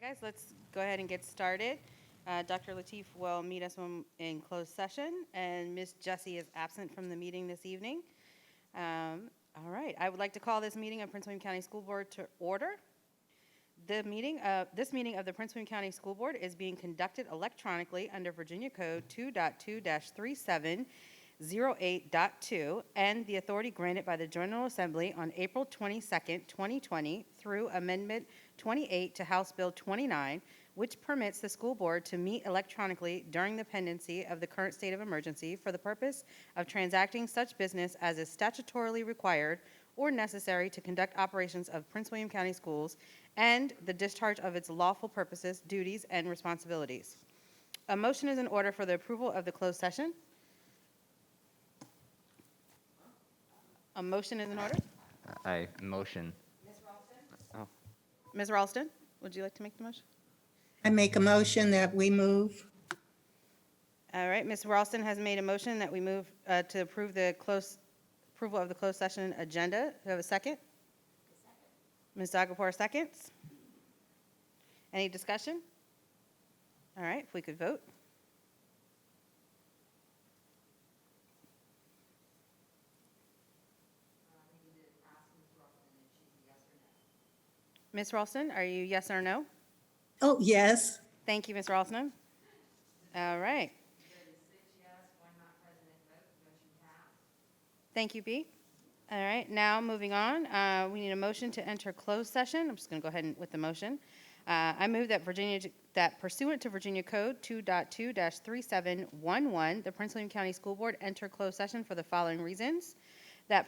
Guys, let's go ahead and get started. Dr. Lateef will meet us in closed session, and Ms. Jessie is absent from the meeting this evening. All right, I would like to call this meeting of Prince William County School Board to order. This meeting of the Prince William County School Board is being conducted electronically under Virginia Code 2.2-3708.2 and the authority granted by the General Assembly on April 22nd, 2020 through Amendment 28 to House Bill 29, which permits the school board to meet electronically during the pendency of the current state of emergency for the purpose of transacting such business as is statutorily required or necessary to conduct operations of Prince William County Schools and the discharge of its lawful purposes, duties, and responsibilities. A motion is in order for the approval of the closed session. A motion is in order. I motion. Ms. Ralston, would you like to make the motion? I make a motion that we move. All right, Ms. Ralston has made a motion that we move to approve the approval of the closed session agenda. Do you have a second? Ms. Dagapur seconds. Any discussion? All right, if we could vote. Ms. Ralston, are you yes or no? Oh, yes. Thank you, Ms. Ralston. All right. Thank you, B. All right, now moving on, we need a motion to enter closed session. I'm just going to go ahead with the motion. I move that pursuant to Virginia Code 2.2-3711, the Prince William County School Board enter closed session for the following reasons. That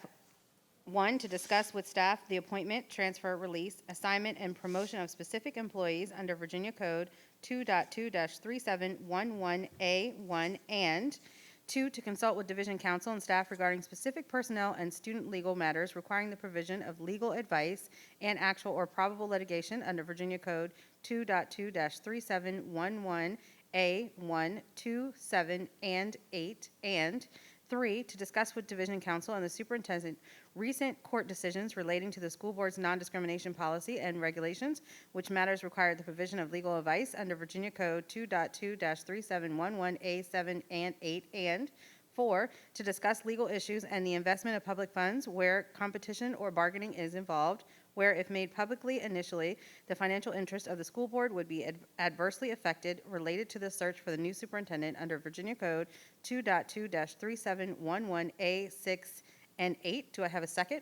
1, to discuss with staff the appointment, transfer, release, assignment, and promotion of specific employees under Virginia Code 2.2-3711A1, and 2, to consult with Division Counsel and staff regarding specific personnel and student legal matters requiring the provision of legal advice and actual or probable litigation under Virginia Code 2.2-3711A1, 2, 7, and 8, and 3, to discuss with Division Counsel and the Superintendent recent court decisions relating to the school board's non-discrimination policy and regulations, which matters require the provision of legal advice under Virginia Code 2.2-3711A7 and 8, and 4, to discuss legal issues and the investment of public funds where competition or bargaining is involved, where if made publicly initially, the financial interest of the school board would be adversely affected related to the search for the new superintendent under Virginia Code 2.2-3711A6 and 8. Do I have a second?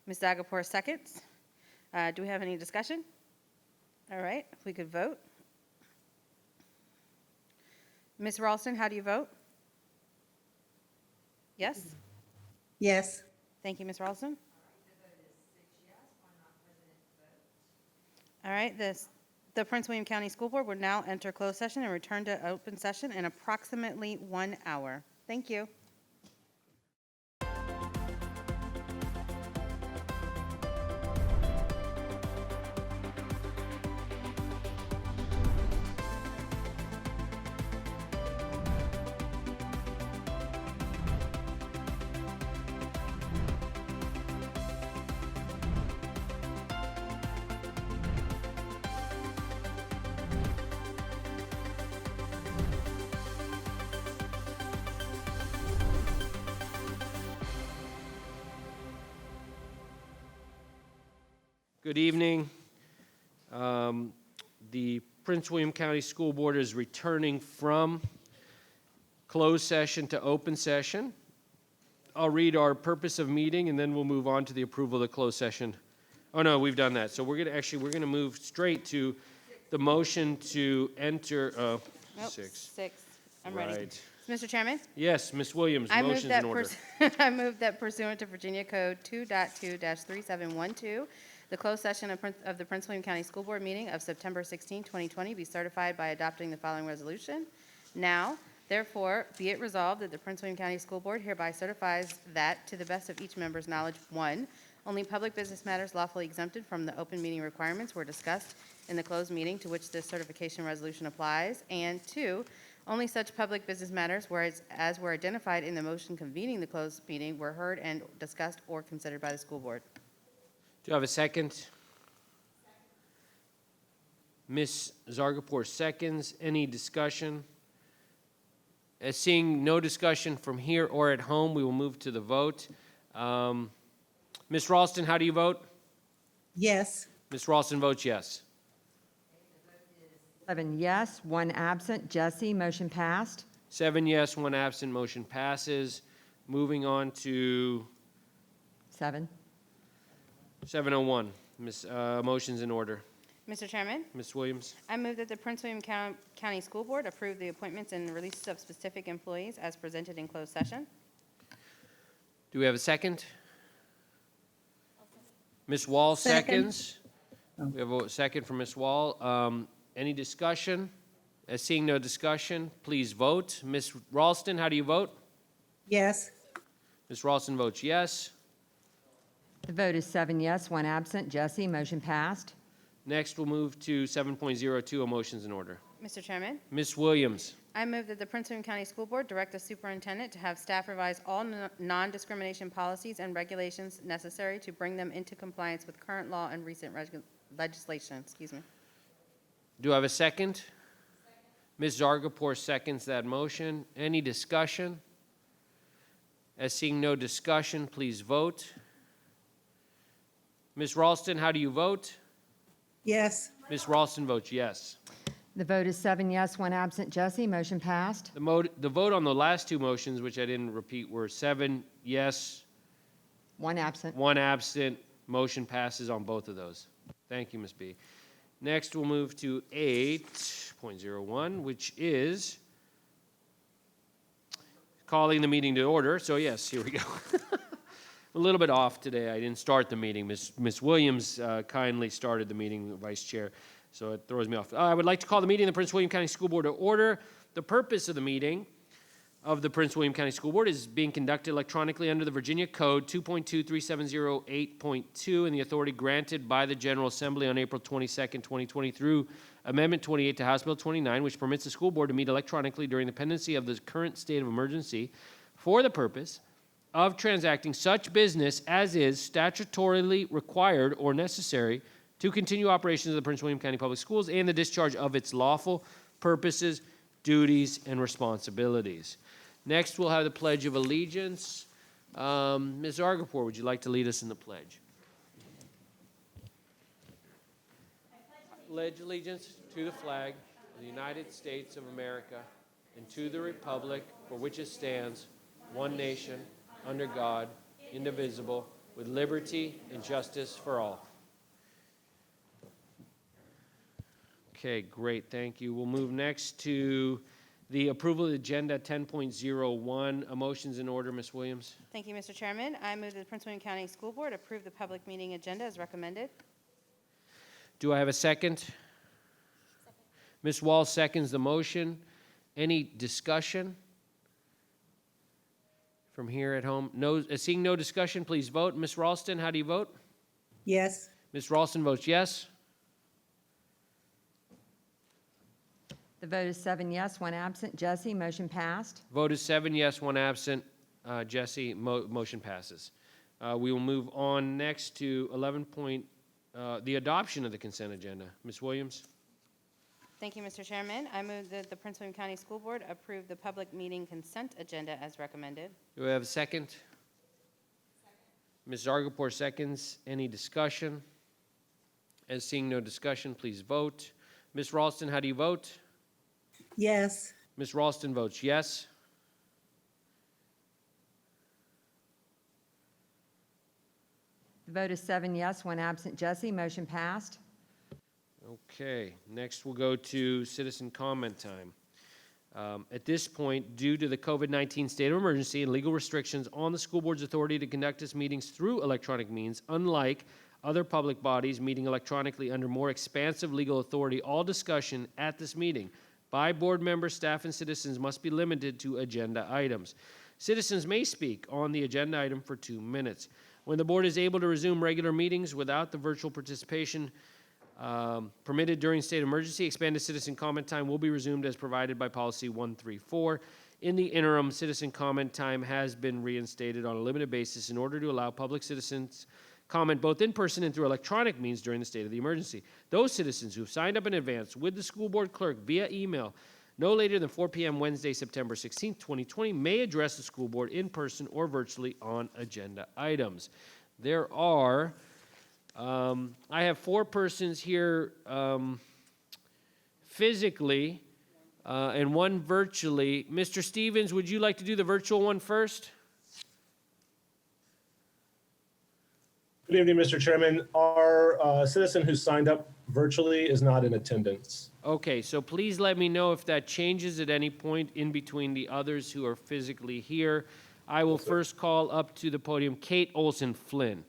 Ms. Dagapur seconds. Do we have any discussion? All right, if we could vote. Ms. Ralston, how do you vote? Yes? Yes. Thank you, Ms. Ralston. All right, the Prince William County School Board will now enter closed session and return to open session in approximately 1 hour. Thank you. Good evening. The Prince William County School Board is returning from closed session to open session. I'll read our purpose of meeting and then we'll move on to the approval of the closed session. Oh no, we've done that. So we're gonna move straight to the motion to enter. Nope, Six. I'm ready. Right. Mr. Chairman? Yes, Ms. Williams, I motion's in order. I move that pursuant to Virginia Code 2.2-3712, the closed session of the Prince William County School Board meeting of September 16, 2020 be certified by adopting the following resolution. Now, therefore, be it resolved that the Prince William County School Board hereby certifies that, to the best of each member's knowledge, 1, only public business matters lawfully exempted from the open meeting requirements were discussed in the closed meeting to which this certification resolution applies, and 2, only such public business matters as were identified in the motion convening the closed meeting were heard and discussed or considered by the school board. Do you have a second? Ms. Zargarpur seconds. Any discussion? As seeing no discussion from here or at home, we will move to the vote. Ms. Ralston, how do you vote? Yes. Ms. Ralston votes yes. 11 yes, 1 absent. Jesse, motion passed. 7 yes, 1 absent, motion passes. Moving on to 7. 701. Motion's in order. Mr. Chairman, Ms. Williams? I move that the Prince William County School Board approve the appointments and releases of specific employees as presented in closed session. Do we have a second? Ms. Wall Second. seconds. We have a second from Ms. Wall. Any discussion? As seeing no discussion, please vote. Ms. Ralston, how do you vote? Yes. Ms. Ralston votes yes. The vote is 7 yes, 1 absent. Jesse, motion passed. Next, we'll move to 7.02, a motion's in order. Mr. Chairman, Ms. Williams? I move that the Prince William County School Board direct the superintendent to have staff revise all non-discrimination policies and regulations necessary to bring them into compliance with current law and recent legislation. Excuse me. Do I have a second? Ms. Zargarpur seconds that motion. Any discussion? As seeing no discussion, please vote. Ms. Ralston, how do you vote? Yes. Ms. Ralston votes yes. The vote is 7 yes, 1 absent. Jesse, motion passed. The vote on the last two motions, which I didn't repeat, were 7 yes, 1 absent. 1 absent. Motion passes on both of those. Thank you, Ms. B. Next, we'll move to 8.01, which is calling the meeting to order. So yes, here we go. A little bit off today. I didn't start the meeting. Ms. Williams kindly started the meeting, Vice Chair, so it throws me off. I would like to call the meeting of the Prince William County School Board to order. The purpose of the meeting of the Prince William County School Board is being conducted electronically under the Virginia Code 2.23708.2 and the authority granted by the General Assembly on April 22nd, 2020 through Amendment 28 to House Bill 29, which permits the school board to meet electronically during the pendency of the current state of emergency for the purpose of transacting such business as is statutorily required or necessary to continue operations of the Prince William County Public Schools and the discharge of its lawful purposes, duties, and responsibilities. Next, we'll have the Pledge of Allegiance. Ms. Zargarpur, would you like to lead us in the pledge? I pledge allegiance to the flag of the United States of America and to the republic for which it stands, one nation, under God, indivisible, with liberty and justice for all. Okay, great, thank you. We'll move next to the approval of the agenda 10.01. A motion's in order, Ms. Williams. Thank you, Mr. Chairman. I move that the Prince William County School Board approve the public meeting agenda as recommended. Do I have a second? Ms. Wall seconds the motion. Any discussion from here at home? No, seeing no discussion, please vote. Ms. Ralston, how do you vote? Yes. Ms. Ralston votes yes. The vote is 7 yes, 1 absent. Jesse, motion passed. Vote is 7 yes, 1 absent. Jesse, motion passes. We will move on next to 11. The adoption of the consent agenda. Ms. Williams? Thank you, Mr. Chairman. I move that the Prince William County School Board approve the public meeting consent agenda as recommended. Do we have a second? Ms. Zargarpur seconds. Any discussion? As seeing no discussion, please vote. Ms. Ralston, how do you vote? Yes. Ms. Ralston votes yes. The vote is 7 yes, 1 absent. Jesse, motion passed. Okay, next we'll go to citizen comment time. At this point, due to the COVID-19 state of emergency and legal restrictions on the school board's authority to conduct its meetings through electronic means, unlike other public bodies meeting electronically under more expansive legal authority, all discussion at this meeting by board members, staff, and citizens must be limited to agenda items. Citizens may speak on the agenda item for 2 minutes. When the board is able to resume regular meetings without the virtual participation permitted during state of emergency, expanded citizen comment time will be resumed as provided by policy 134. In the interim, citizen comment time has been reinstated on a limited basis in order to allow public citizens comment both in person and through electronic means during the state of the emergency. Those citizens who have signed up in advance with the school board clerk via email no later than 4 p.m. Wednesday, September 16, 2020, may address the school board in person or virtually on agenda items. There are, I have 4 persons here physically and 1 virtually. Mr. Stevens, would you like to do the virtual one first? Good evening, Mr. Chairman. Our citizen who signed up virtually is not in attendance. Okay, so please let me know if that changes at any point in between the others who are physically here. I will first call up to the podium Kate Olson Flynn.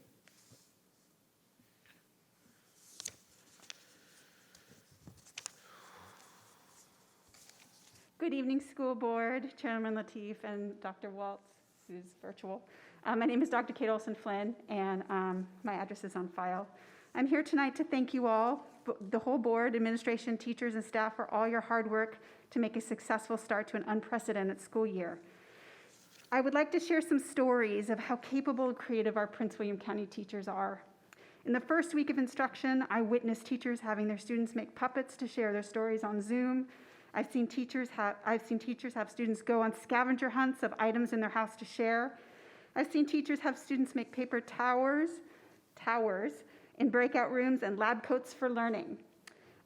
Good evening, School Board, Chairman Lateef, and Dr. Waltz, who's virtual. My name is Dr. Kate Olson Flynn, and my address is on file. I'm here tonight to thank you all, the whole board, administration, teachers, and staff for all your hard work to make a successful start to an unprecedented school year. I would like to share some stories of how capable and creative our Prince William County teachers are. In the first week of instruction, I witnessed teachers having their students make puppets to share their stories on Zoom. I've seen teachers have students go on scavenger hunts of items in their house to share. I've seen teachers have students make paper towers in breakout rooms and lab coats for learning.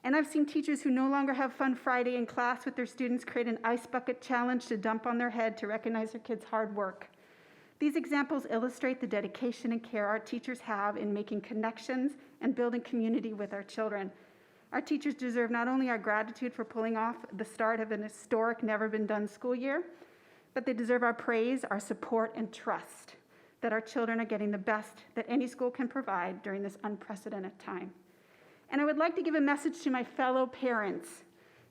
And I've seen teachers who no longer have Fun Friday in class with their students create an ice bucket challenge to dump on their head to recognize their kids' hard work. These examples illustrate the dedication and care our teachers have in making connections and building community with our children. Our teachers deserve not only our gratitude for pulling off the start of an historic, never-been-done school year, but they deserve our praise, our support, and trust that our children are getting the best that any school can provide during this unprecedented time. And I would like to give a message to my fellow parents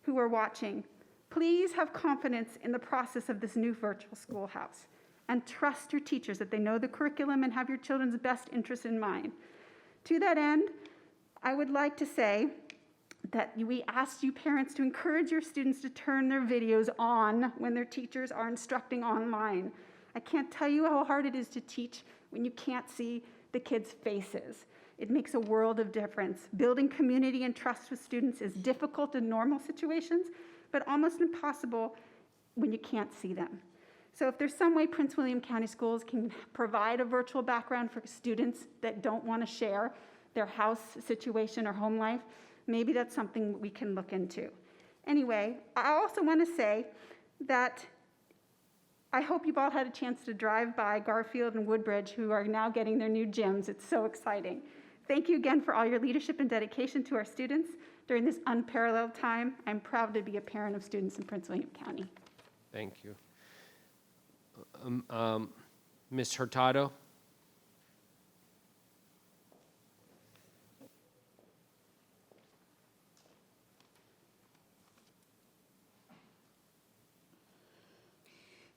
who are watching. Please have confidence in the process of this new virtual schoolhouse and trust your teachers that they know the curriculum and have your children's best interests in mind. To that end, I would like to say that we ask you parents to encourage your students to turn their videos on when their teachers are instructing online. I can't tell you how hard it is to teach when you can't see the kids' faces. It makes a world of difference. Building community and trust with students is difficult in normal situations, but almost impossible when you can't see them. So if there's some way Prince William County Schools can provide a virtual background for students that don't want to share their house situation or home life, maybe that's something we can look into. Anyway, I also want to say that I hope you've all had a chance to drive by Garfield and Woodbridge, who are now getting their new gyms. It's so exciting. Thank you again for all your leadership and dedication to our students during this unparalleled time. I'm proud to be a parent of students in Prince William County. Thank you. Ms. Hurtado?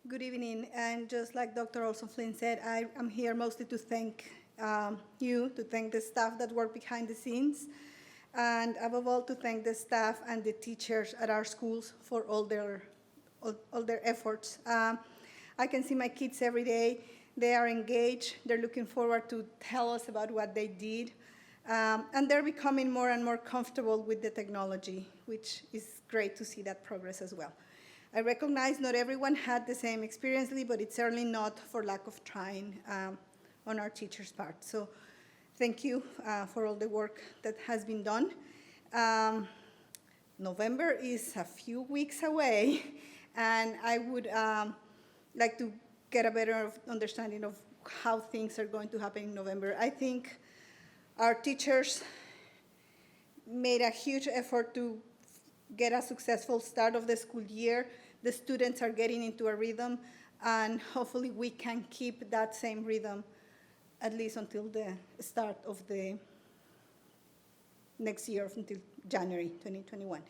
Good evening, and just like Dr. Olson Flynn said, I am here mostly to thank to thank the staff that work behind the scenes, and above all, to thank the staff and the teachers at our schools for all their efforts. I can see my kids every day. They are engaged. They're looking forward to tell us about what they did, and they're becoming more and more comfortable with the technology, which is great to see that progress as well. I recognize not everyone had the same experience, but it's certainly not for lack of trying on our teachers' part. So thank you for all the work that has been done. November is a few weeks away, and I would like to get a better understanding of how things are going to happen in November. I think our teachers made a huge effort to get a successful start of the school year. The students are getting into a rhythm, and hopefully we can keep that same rhythm at least until the start of the next year, until January 2021.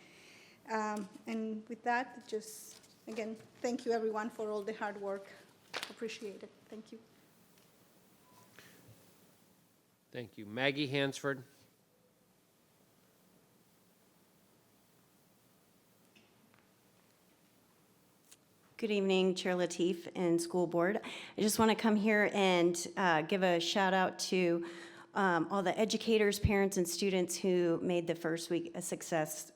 And with that, just, again, thank you everyone for all the hard work. Appreciate it. Thank you. Thank you. Maggie Hansford? Good evening, Chair Lateef and School Board. I just want to come here and give a shout out to all the educators, parents, and students who made the first week a success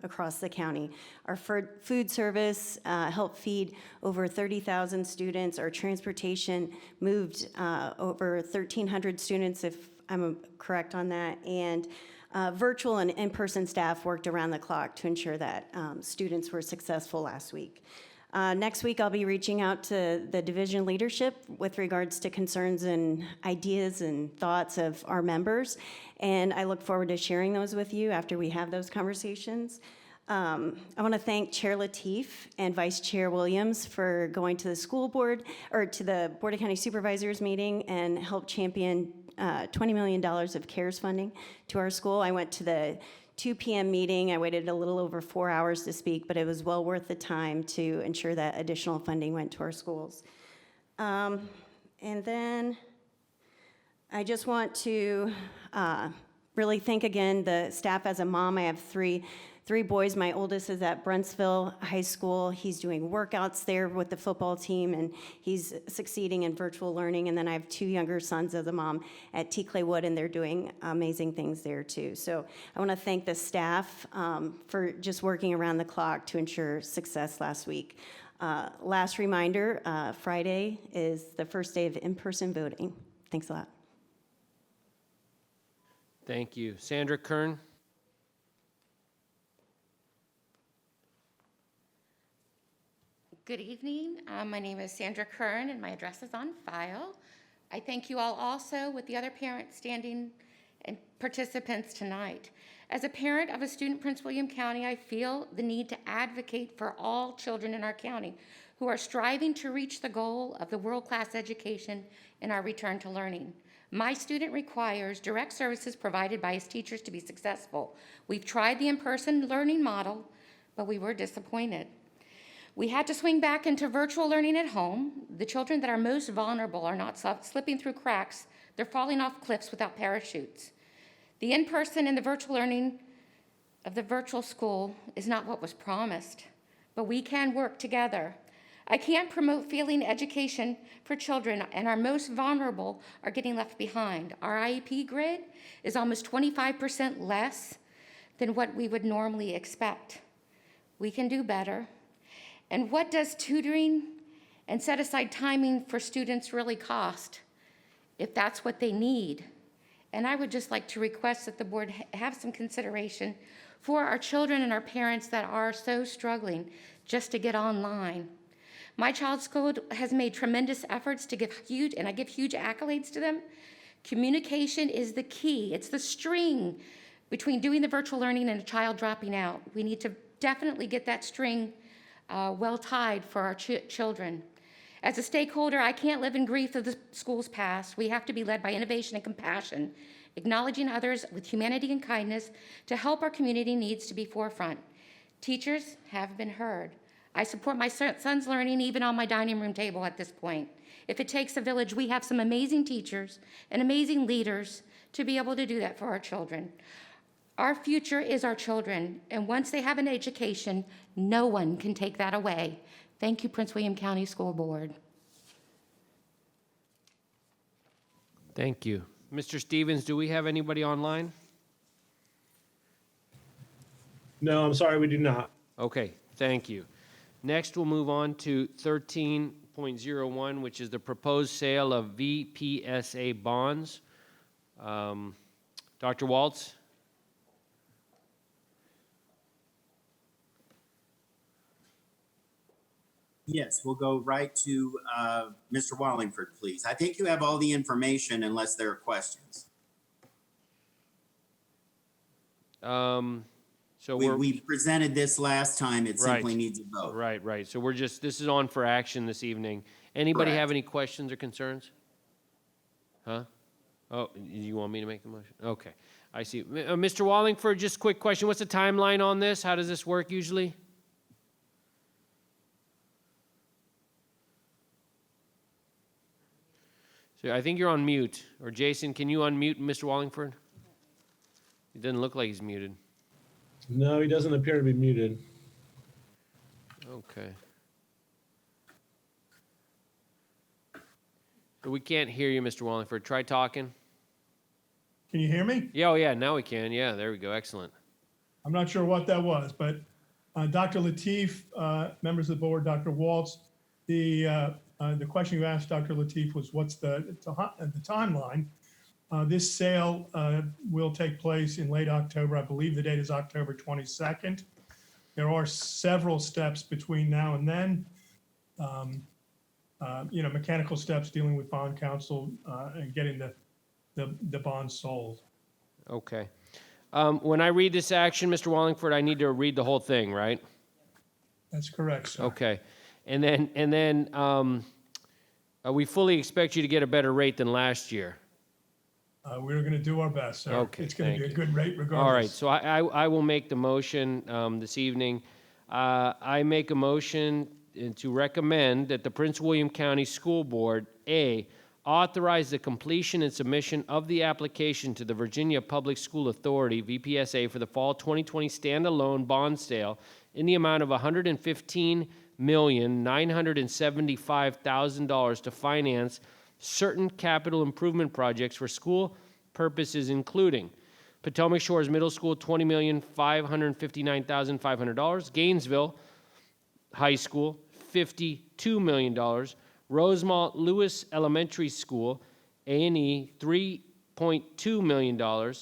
across the county. Our food service helped feed over 30,000 students. Our transportation moved over 1,300 students, if I'm correct on that. And virtual and in-person staff worked around the clock to ensure that students were successful last week. Next week, I'll be reaching out to the division leadership with regards to concerns and ideas and thoughts of our members, and I look forward to sharing those with you after we have those conversations. I want to thank Chair Lateef and Vice Chair Williams for going to the school board, or to the Board of County Supervisors meeting, and help champion $20 million of CARES funding to our school. I went to the 2 p.m. meeting. I waited a little over 4 hours to speak, but it was well worth the time to ensure that additional funding went to our schools. And then I just want to really thank again the staff. As a mom, I have three boys. My oldest is at Brentsville High School. He's doing workouts there with the football team, and he's succeeding in virtual learning. And then I have 2 younger sons as a mom at T. Clay Wood, and they're doing amazing things there too. So I want to thank the staff for just working around the clock to ensure success last week. Last reminder, Friday is the first day of in-person voting. Thanks a lot. Thank you. Sandra Kern? Good evening. My name is Sandra Kern, and my address is on file. I thank you all also with the other parents standing and participants tonight. As a parent of a student in Prince William County, I feel the need to advocate for all children in our county who are striving to reach the goal of the world-class education in our return to learning. My student requires direct services provided by his teachers to be successful. We've tried the in-person learning model, but we were disappointed. We had to swing back into virtual learning at home. The children that are most vulnerable are not slipping through cracks. They're falling off cliffs without parachutes. The in-person and the virtual learning of the virtual school is not what was promised, but we can work together. I can't promote failing education for children, and our most vulnerable are getting left behind. Our IEP grid is almost 25% less than what we would normally expect. We can do better. And what does tutoring and set-aside timing for students really cost, if that's what they need? And I would just like to request that the board have some consideration for our children and our parents that are so struggling just to get online. My child's school has made tremendous efforts to give huge, and I give huge accolades to them. Communication is the key. It's the string between doing the virtual learning and a child dropping out. We need to definitely get that string well tied for our children. As a stakeholder, I can't live in grief of the school's past. We have to be led by innovation and compassion, acknowledging others with humanity and kindness to help our community needs to be forefront. Teachers have been heard. I support my son's learning even on my dining room table at this point. If it takes a village, we have some amazing teachers and amazing leaders to be able to do that for our children. Our future is our children, and once they have an education, no one can take that away. Thank you, Prince William County School Board. Thank you. Mr. Stevens, do we have anybody online? No, I'm sorry, we do not. Okay, thank you. Next, we'll move on to 13.01, which is the proposed sale of VPSA bonds. Dr. Waltz? Yes, we'll go right to Mr. Wallingford, please. I think you have all the information unless there are questions. So we presented this last time. It simply Right. needs a vote. Right. So this is on for action this evening. Anybody Correct. have any questions or concerns? Huh? Oh, you want me to make the motion? Okay, I see. Mr. Wallingford, just quick question. What's the timeline on this? How does this work usually? So I think you're on mute. Or Jason, can you unmute Mr. Wallingford? It doesn't look like he's muted. No, he doesn't appear to be muted. Okay. So we can't hear you, Mr. Wallingford. Try talking. Can you hear me? Yeah, oh yeah, now we can. Yeah, there we go. Excellent. I'm not sure what that was, but Dr. Latif, members of the board, Dr. Waltz, the question you asked Dr. Latif was what's the timeline? This sale will take place in late October. I believe the date is October 22nd. There are several steps between now and then. Mechanical steps dealing with bond counsel and getting the bond sold. Okay. When I read this action, Mr. Wallingford, I need to read the whole thing, right? That's correct, sir. Okay. And then we fully expect you to get a better rate than last year. We're going to do our best, sir. Okay, It's going to thank be a you. good rate regardless. All right, so I will make the motion this evening. I make a motion to recommend that the Prince William County School Board, A, authorize the completion and submission of the application to the Virginia Public School Authority, VPSA, for the fall 2020 standalone bond sale in the amount of $115,975,000 to finance certain capital improvement projects for school purposes, including Potomac Shores Middle School, $20,559,500, Gainesville High School, $52 million, Rosemont Lewis Elementary School, A&E, $3.2 million,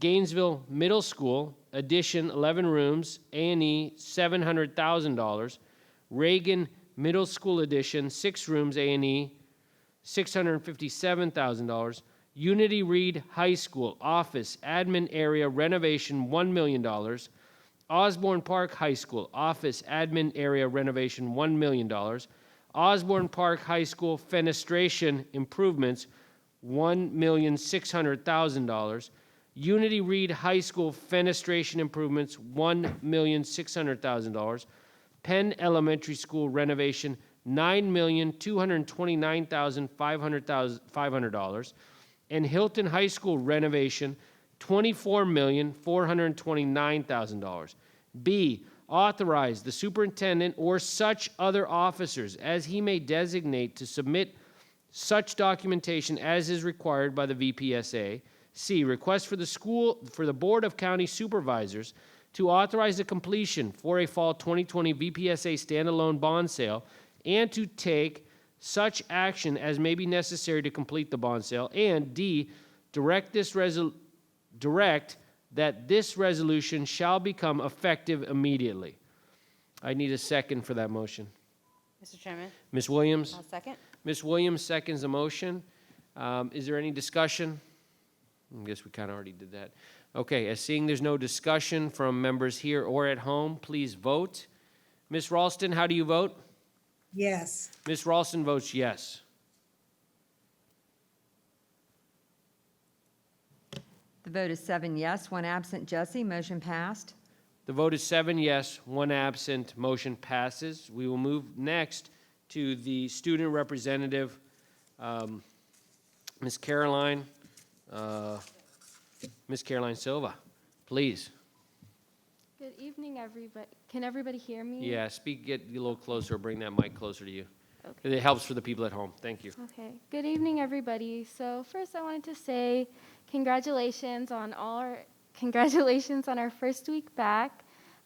Gainesville Middle School, addition 11 rooms, A&E, $700,000, Reagan Middle School addition, 6 rooms, A&E, $657,000, Unity Reed High School office admin area renovation, $1 million, Osborne Park High School office admin area renovation, $1 million, Osborne Park High School fenestration improvements, $1,600,000, Unity Reed High School fenestration improvements, $1,600,000, Penn Elementary School renovation, $9,229,500, and Hilton High School renovation, $24,429,000. B, authorize the superintendent or such other officers as he may designate to submit such documentation as is required by the VPSA. C, request for the Board of County Supervisors to authorize the completion for a fall 2020 VPSA standalone bond sale and to take such action as may be necessary to complete the bond sale. And D, direct that this resolution shall become effective immediately. I need a second for that motion. Mr. Chairman, Ms. Williams? I'll second. Ms. Williams seconds the motion. Is there any discussion? I guess we kind of already did that. Okay, as seeing there's no discussion from members here or at home, please vote. Ms. Ralston, how do you vote? Yes. Ms. Ralston votes yes. The vote is 7 yes, 1 absent. Jesse, motion passed. The vote is 7 yes, 1 absent. Motion passes. We will move next to the student representative, Ms. Caroline Silva, please. Good evening, everybody. Can everybody hear me? Yeah, get a little closer, bring that mic closer to you. Okay. It helps for the people at home. Thank you. Okay. Good evening, everybody. So first, I wanted to say congratulations on our first week back.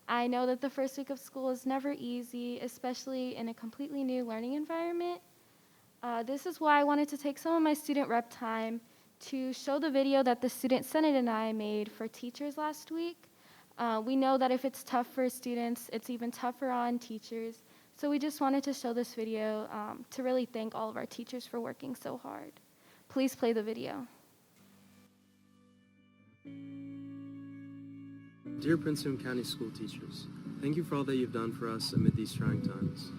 I know that the first week of school is never easy, especially in a completely new learning environment. This is why I wanted to take some of my student rep time to show the video that the Student Senate and I made for teachers last week. We know that if it's tough for students, it's even tougher on teachers. So we just wanted to show this video to really thank all of our teachers for working so hard. Please play the video. Dear Prince William County school teachers, thank you for all that you've done for us amid these trying times.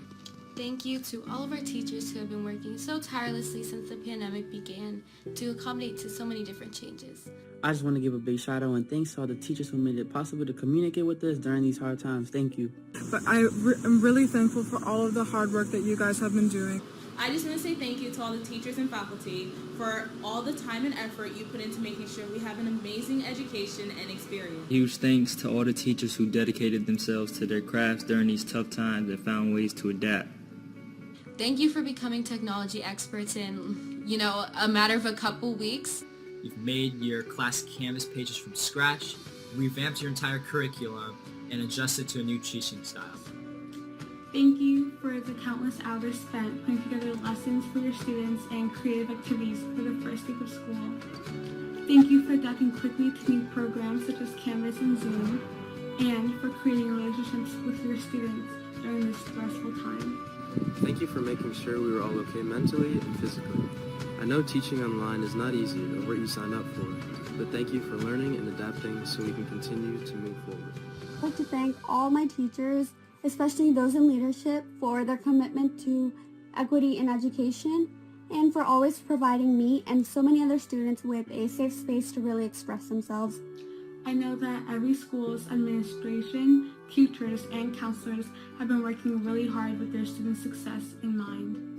Thank you to all of our teachers who have been working so tirelessly since the pandemic began to accommodate to so many different changes. I just want to give a big shout out and thanks to all the teachers who made it possible to communicate with us during these hard times. Thank you. But I'm really thankful for all of the hard work that you guys have been doing. I just want to say thank you to all the teachers and faculty for all the time and effort you put into making sure we have an amazing education and experience. Huge thanks to all the teachers who dedicated themselves to their crafts during these tough times and found ways to adapt. Thank you for becoming technology experts in, a matter of a couple weeks. You've made your class Canvas pages from scratch, revamped your entire curriculum, and adjusted to a new teaching style. Thank you for the countless hours spent putting together lessons for your students and creative activities for the first week of school. Thank you for adapting quickly to new programs such as Canvas and Zoom, and for creating relationships with your students during this stressful time. Thank you for making sure we were all okay mentally and physically. I know teaching online is not easy or what you signed up for, but thank you for learning and adapting so we can continue to move forward. I'd like to thank all my teachers, especially those in leadership, for their commitment to equity in education and for always providing me and so many other students with a safe space to really express themselves. I know that every school's administration, teachers, and counselors have been working really hard with their students' success in mind.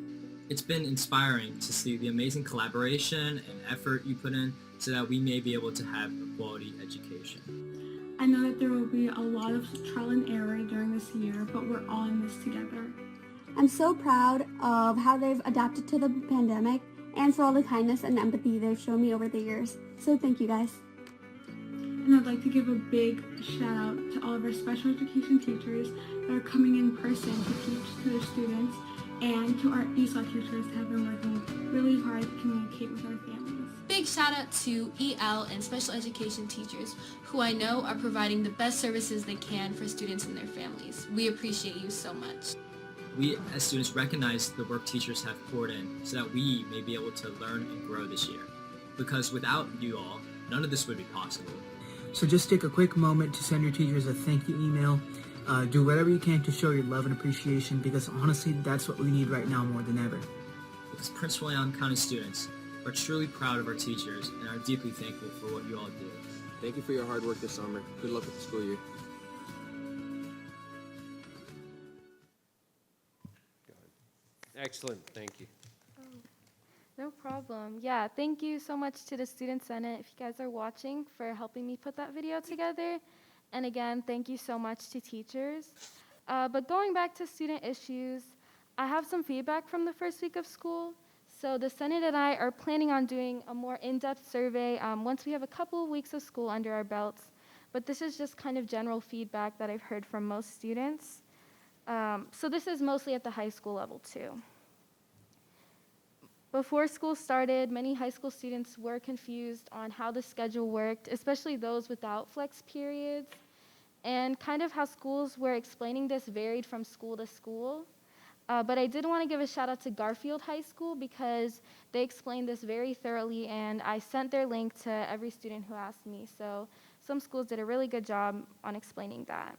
It's been inspiring to see the amazing collaboration and effort you put in so that we may be able to have a quality education. I know that there will be a lot of trial and error during this year, but we're all in this together. I'm so proud of how they've adapted to the pandemic and for all the kindness and empathy they've shown me over the years. So thank you guys. And I'd like to give a big shout out to all of our special education teachers that are coming in person to teach to their students, and to our ESOL teachers that have been working really hard to communicate with our families. Big shout out to EL and special education teachers who I know are providing the best services they can for students and their families. We appreciate you so much. We as students recognize the work teachers have poured in so that we may be able to learn and grow this year. Because without you all, none of this would be possible. So just take a quick moment to send your teachers a thank you email. Do whatever you can to show your love and appreciation, because honestly, that's what we need right now more than ever. Because Prince William County students are truly proud of our teachers and are deeply thankful for what you all do. Thank you for your hard work this summer. Good luck with the school year. Excellent, thank you. No problem. Yeah, thank you so much to the Student Senate, if you guys are watching, for helping me put that video together. And again, thank you so much to teachers. But going back to student issues, I have some feedback from the first week of school. So the Senate and I are planning on doing a more in-depth survey once we have a couple of weeks of school under our belts. But this is just kind of general feedback that I've heard from most students. So this is mostly at the high school level too. Before school started, many high school students were confused on how the schedule worked, especially those without flex periods, and kind of how schools were explaining this varied from school to school. But I did want to give a shout out to Garfield High School because they explained this very thoroughly, and I sent their link to every student who asked me. So some schools did a really good job on explaining that.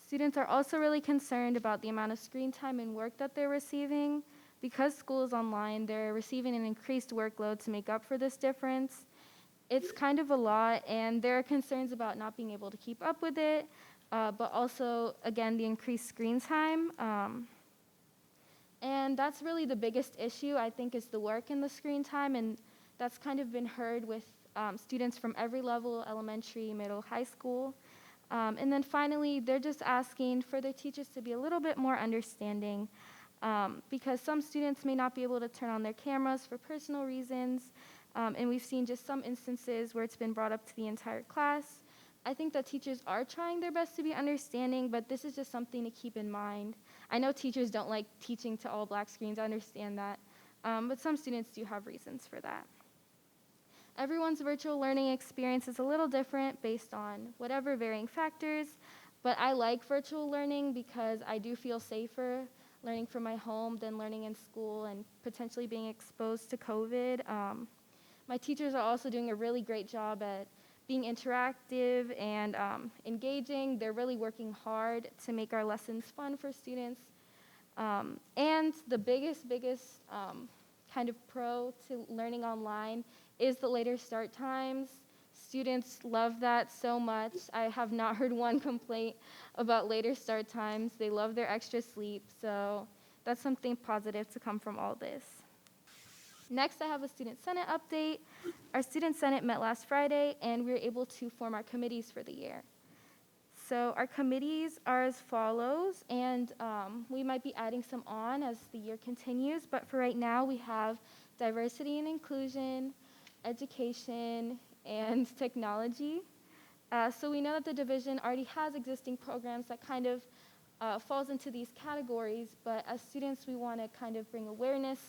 Students are also really concerned about the amount of screen time and work that they're receiving. Because school is online, they're receiving an increased workload to make up for this difference. It's kind of a lot, and there are concerns about not being able to keep up with it, but also, again, the increased screen time. And that's really the biggest issue, I think, is the work and the screen time, and that's kind of been heard with students from every level, elementary, middle, high school. And then finally, they're just asking for their teachers to be a little bit more understanding. Because some students may not be able to turn on their cameras for personal reasons, and we've seen just some instances where it's been brought up to the entire class. I think that teachers are trying their best to be understanding, but this is just something to keep in mind. I know teachers don't like teaching to all black screens, I understand that, but some students do have reasons for that. Everyone's virtual learning experience is a little different based on whatever varying factors, but I like virtual learning because I do feel safer learning from my home than learning in school and potentially being exposed to COVID. My teachers are also doing a really great job at being interactive and engaging. They're really working hard to make our lessons fun for students. And the biggest kind of pro to learning online is the later start times. Students love that so much. I have not heard one complaint about later start times. They love their extra sleep, so that's something positive to come from all this. Next, I have a Student Senate update. Our Student Senate met last Friday, and we were able to form our committees for the year. So our committees are as follows, and we might be adding some on as the year continues, but for right now, we have diversity and inclusion, education, and technology. So we know that the division already has existing programs that kind of falls into these categories, but as students, we want to kind of bring awareness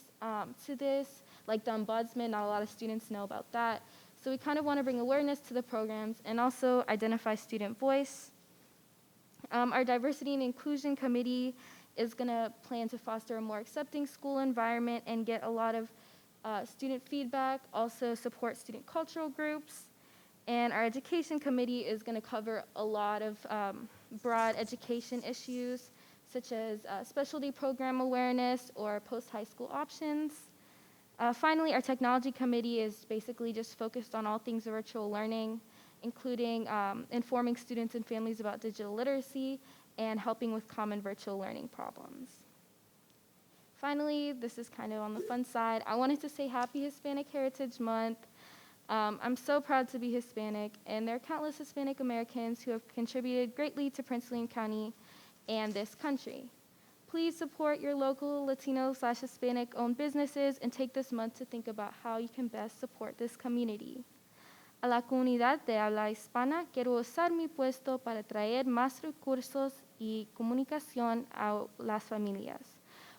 to this, like the ombudsman. Not a lot of students know about that. So we kind of want to bring awareness to the programs and also identify student voice. Our diversity and inclusion committee is going to plan to foster a more accepting school environment and get a lot of student feedback, also support student cultural groups. And our education committee is going to cover a lot of broad education issues, such as specialty program awareness or post-high school options. Finally, our technology committee is basically just focused on all things virtual learning, including informing students and families about digital literacy and helping with common virtual learning problems. Finally, this is kind of on the fun side. I wanted to say Happy Hispanic Heritage Month. I'm so proud to be Hispanic, and there are countless Hispanic Americans who have contributed greatly to Prince William County and this country. Please support your local Latino/Hispanic-owned businesses and take this month to think about how you can best support this community. A la comunidad de habla hispana, quiero usar mi puesto para traer más recursos y comunicación a las familias.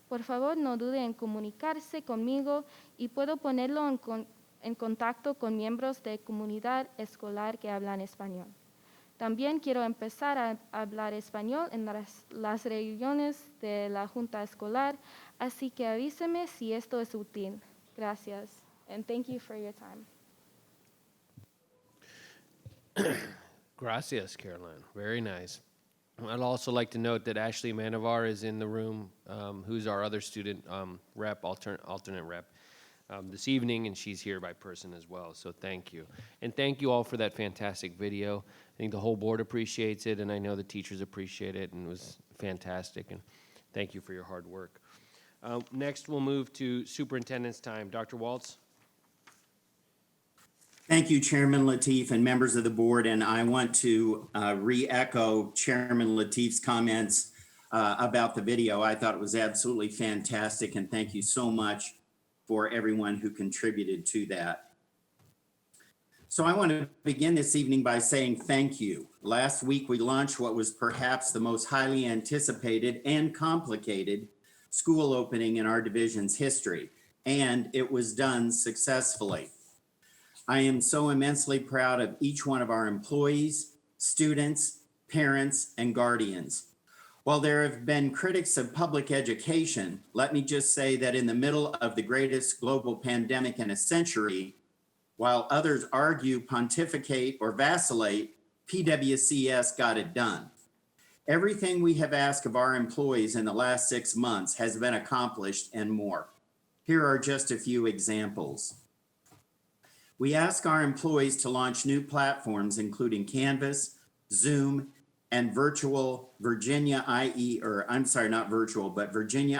Por favor, no dude en comunicarse conmigo y puedo ponerlo en contacto con miembros de comunidad escolar que hablan español. También quiero empezar a hablar español en las reuniones de la Junta Escolar, así que avíseme si esto es útil. Gracias, and thank you for your time. Gracias, Caroline. Very nice. I'd also like to note that Ashley Manavar is in the room, who's our other student rep, alternate rep, this evening, and she's here by person as well, so thank you. And thank you all for that fantastic video. I think the whole board appreciates it, and I know the teachers appreciate it, and it was fantastic, and thank you for your hard work. Next, we'll move to superintendent's time. Dr. Waltz? Thank you, Chairman Lateef and members of the board. And I want to re-echo Chairman Lateef's comments about the video. I thought it was absolutely fantastic, and thank you so much for everyone who contributed to that. So I want to begin this evening by saying thank you. Last week, we launched what was perhaps the most highly anticipated and complicated school opening in our division's history, and it was done successfully. I am so immensely proud of each one of our employees, students, parents, and guardians. While there have been critics of public education, let me just say that in the middle of the greatest global pandemic in a century, while others argue, pontificate, or vacillate, PWCS got it done. Everything we have asked of our employees in the last 6 months has been accomplished and more. Here are just a few examples. We ask our employees to launch new platforms, including Canvas, Zoom, and Virtual Virginia Virginia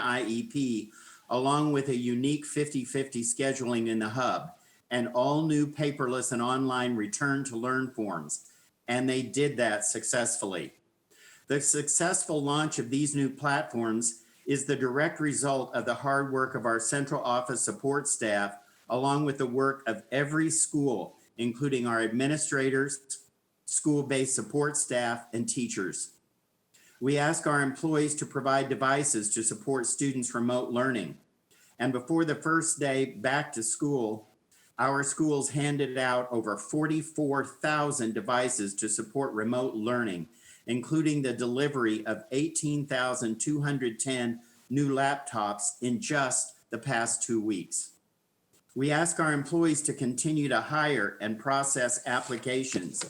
IEP, along with a unique 50-50 scheduling in the hub, and all new paperless and online return to learn forms. And they did that successfully. The successful launch of these new platforms is the direct result of the hard work of our central office support staff, along with the work of every school, including our administrators, school-based support staff, and teachers. We ask our employees to provide devices to support students' remote learning. And before the first day back to school, our schools handed out over 44,000 devices to support remote learning, including the delivery of 18,210 new laptops in just the past 2 weeks. We ask our employees to continue to hire and process applications.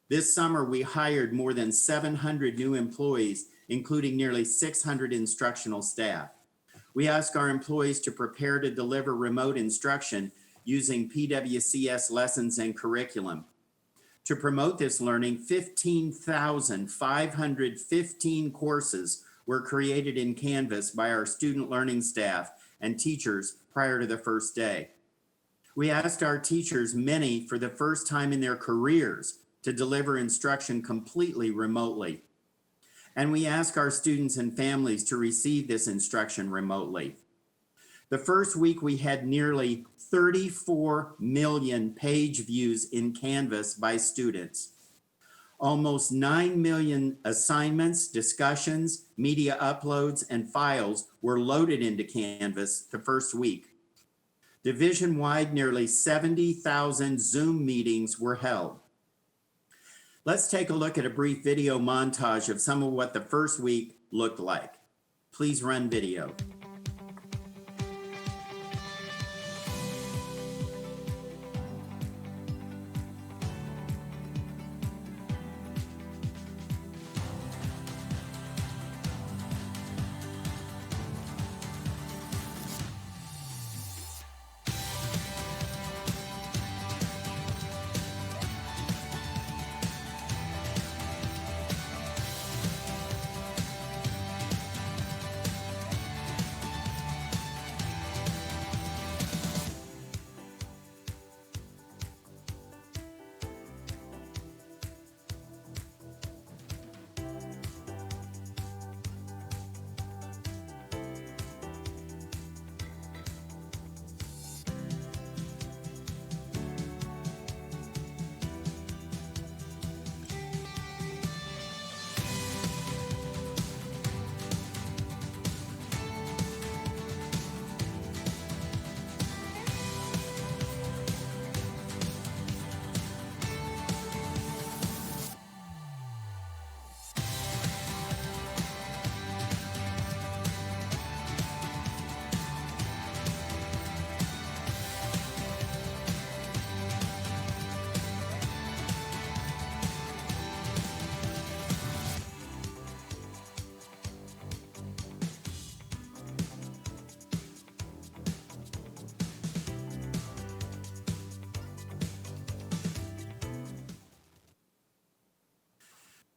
This summer, we hired more than 700 new employees, including nearly 600 instructional staff. We ask our employees to prepare to deliver remote instruction using PWCS lessons and curriculum. To promote this learning, 15,515 courses were created in Canvas by our student learning staff and teachers prior to the first day. We asked our teachers, many for the first time in their careers, to deliver instruction completely remotely. And we ask our students and families to receive this instruction remotely. The first week, we had nearly 34 million page views in Canvas by students. Almost 9 million assignments, discussions, media uploads, and files were loaded into Canvas the first week. Division-wide, nearly 70,000 Zoom meetings were held. Let's take a look at a brief video montage of some of what the first week looked like. Please run video.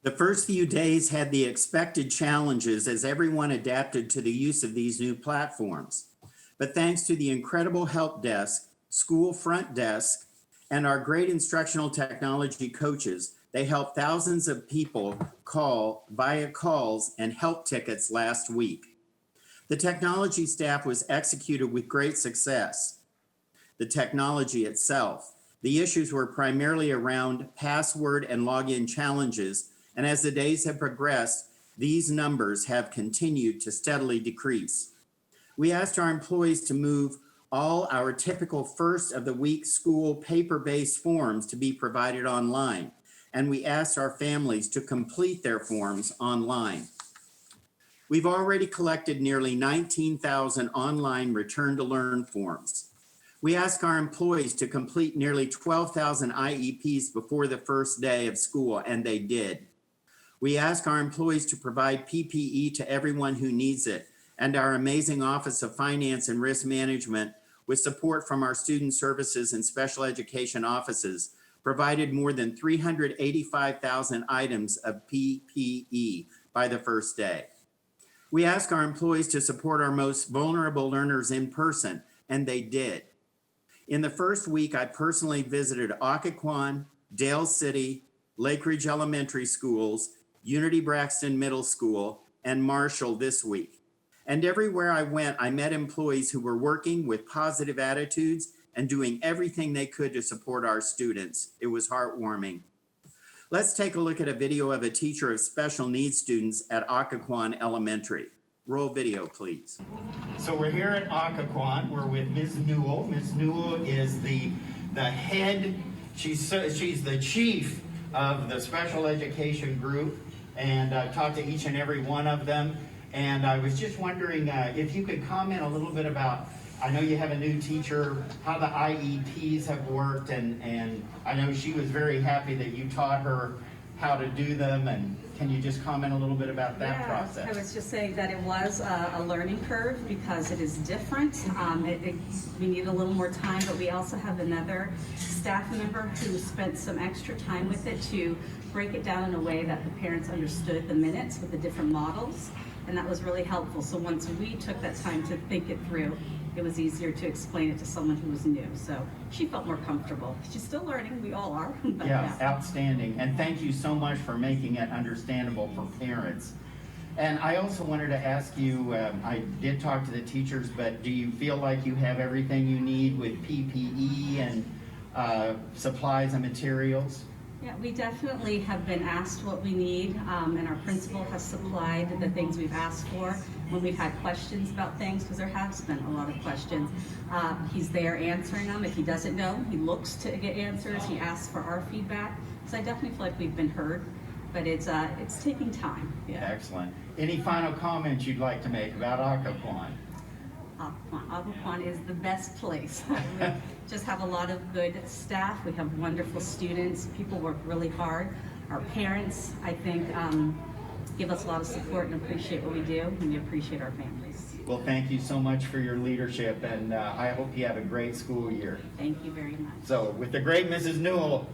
The first few days had the expected challenges as everyone adapted to the use of these new platforms. But thanks to the incredible help desk, school front desk, and our great instructional technology coaches, they helped thousands of people call via calls and help tickets last week. The technology staff was executed with great success. The technology itself, the issues were primarily around password and login challenges. And as the days have progressed, these numbers have continued to steadily decrease. We asked our employees to move all our typical first of the week school paper-based forms to be provided online. And we asked our families to complete their forms online. We've already collected nearly 19,000 online return to learn forms. We asked our employees to complete nearly 12,000 IEPs before the first day of school, and they did. We ask our employees to provide PPE to everyone who needs it, and our amazing Office of Finance and Risk Management, with support from our Student Services and Special Education offices, provided more than 385,000 items of PPE by the first day. We ask our employees to support our most vulnerable learners in person, and they did. In the first week, I personally visited Occoquan, Dale City, Lake Ridge Elementary Schools, Unity Braxton Middle School, and Marshall this week. And everywhere I went, I met employees who were working with positive attitudes and doing everything they could to support our students. It was heartwarming. Let's take a look at a video of a teacher of special needs students at Occoquan Elementary. Roll video, please. So we're here at Occoquan. We're with Ms. Newell. Ms. Newell is the head, she's the chief of the special education group, and I talked to each and every one of them. And I was just wondering if you could comment a little bit about, I know you have a new teacher, how the IEPs have worked, and I know she was very happy that you taught her how to do them, and can you just comment a little bit about that process? I was just saying that it was a learning curve because it is different. We need a little more time, but we also have another staff member who spent some extra time with it to break it down in a way that the parents understood the minutes with the different models, and that was really helpful. So once we took that time to think it through, it was easier to explain it to someone who was new. So she felt more comfortable. She's still learning, we all are. But yeah, outstanding. And thank you so much for making it understandable for parents. And I also wanted to ask you, I did talk to the teachers, but do you feel like you have everything you need with PPE and supplies and materials? Yeah, we definitely have been asked what we need, and our principal has supplied the things we've asked for when we've had questions about things, because there has been a lot of questions. He's there answering them. If he doesn't know, he looks to get answers. He asks for our feedback. So I definitely feel like we've been heard, but it's taking time. Yeah. Excellent. Any final comments you'd like to make about Occoquan? Occoquan is the best place. We just have a lot of good staff. We have wonderful students. People work really hard. Our parents, I think, give us a lot of support and appreciate what we do, and we appreciate our families. Well, thank you so much for your leadership, and I hope you have a great school year. Thank you very much. So, with the great Mrs. Newell.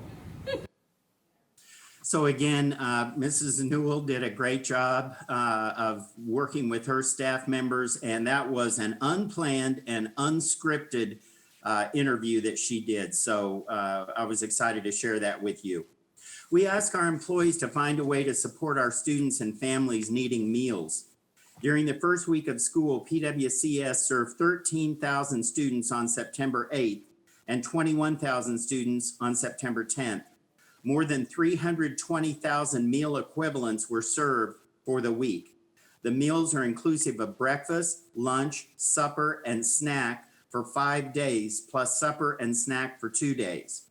So again, Mrs. Newell did a great job of working with her staff members, and that was an unplanned and unscripted interview that she did. So I was excited to share that with you. We ask our employees to find a way to support our students and families needing meals. During the first week of school, PWCS served 13,000 students on September 8th and 21,000 students on September 10th. More than 320,000 meal equivalents were served for the week. The meals are inclusive of breakfast, lunch, supper, and snack for 5 days, plus supper and snack for 2 days.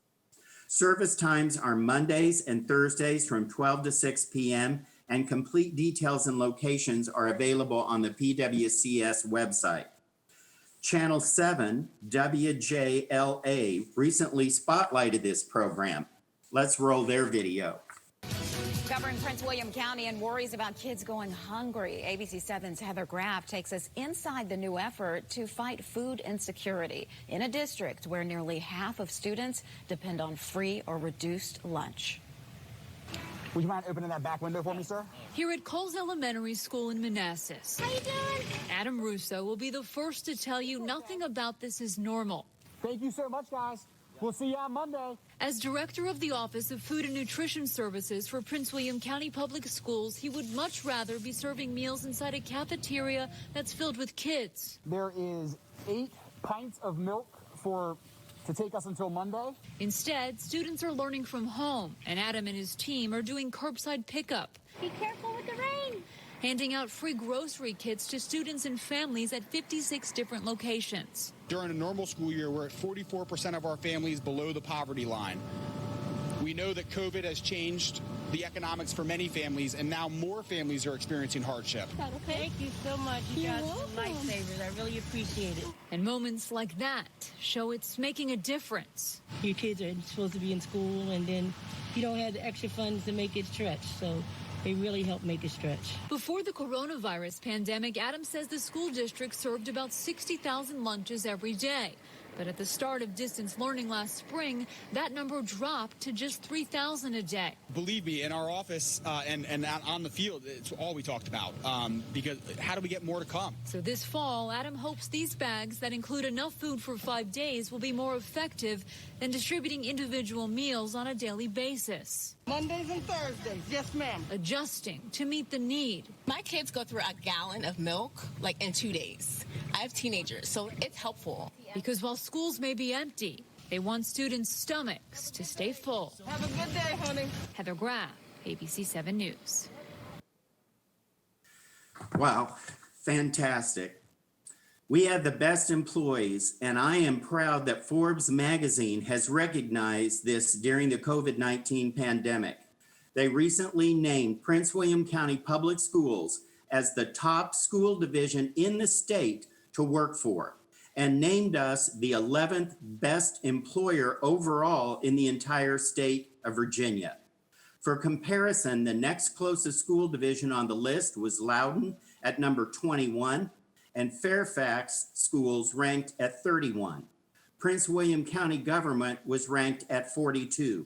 Service times are Mondays and Thursdays from 12 to 6 p.m., and complete details and locations are available on the PWCS website. Channel 7, WJLA, recently spotlighted this program. Let's roll their video. Covering Prince William County and worries about kids going hungry. ABC 7's Heather Graff takes us inside the new effort to fight food insecurity in a district where nearly half of students depend on free or reduced lunch. Would you mind opening that back window for me, sir? Here at Coles Elementary School in Manassas. How you doing? Adam Russo will be the first to tell you nothing about this is normal. Thank you so much, guys. We'll see you on Monday. As director of the Office of Food and Nutrition Services for Prince William County Public Schools, he would much rather be serving meals inside a cafeteria that's filled with kids. There is 8 pints of milk to take us until Monday. Instead, students are learning from home, and Adam and his team are doing curbside pickup. Be careful with the rain. Handing out free grocery kits to students and families at 56 different locations. During a normal school year, we're at 44% of our families below the poverty line. We know that COVID has changed the economics for many families, and now more families are experiencing hardship. Thank you so much. You guys are lifesavers. I really appreciate it. And moments like that show it's making a difference. Your kids are supposed to be in school, and then you don't have the extra funds to make it stretch. So they really help make it stretch. Before the coronavirus pandemic, Adam says the school district served about 60,000 lunches every day. But at the start of distance learning last spring, that number dropped to just 3,000 a day. Believe me, in our office and on the field, it's all we talked about, because how do we get more to come? So this fall, Adam hopes these bags that include enough food for 5 days will be more effective than distributing individual meals on a daily basis. Mondays and Thursdays, yes ma'am. Adjusting to meet the need. My kids go through a gallon of milk like in 2 days. I have teenagers, so it's helpful. Because while schools may be empty, they want students' stomachs to stay full. Have a good day, honey. Heather Graff, ABC 7 News. Wow, fantastic. We have the best employees, and I am proud that Forbes magazine has recognized this during the COVID-19 pandemic. They recently named Prince William County Public Schools as the top school division in the state to work for, and named us the 11th best employer overall in the entire state of Virginia. For comparison, the next closest school division on the list was Loudoun at number 21, and Fairfax schools ranked at 31. Prince William County government was ranked at 42.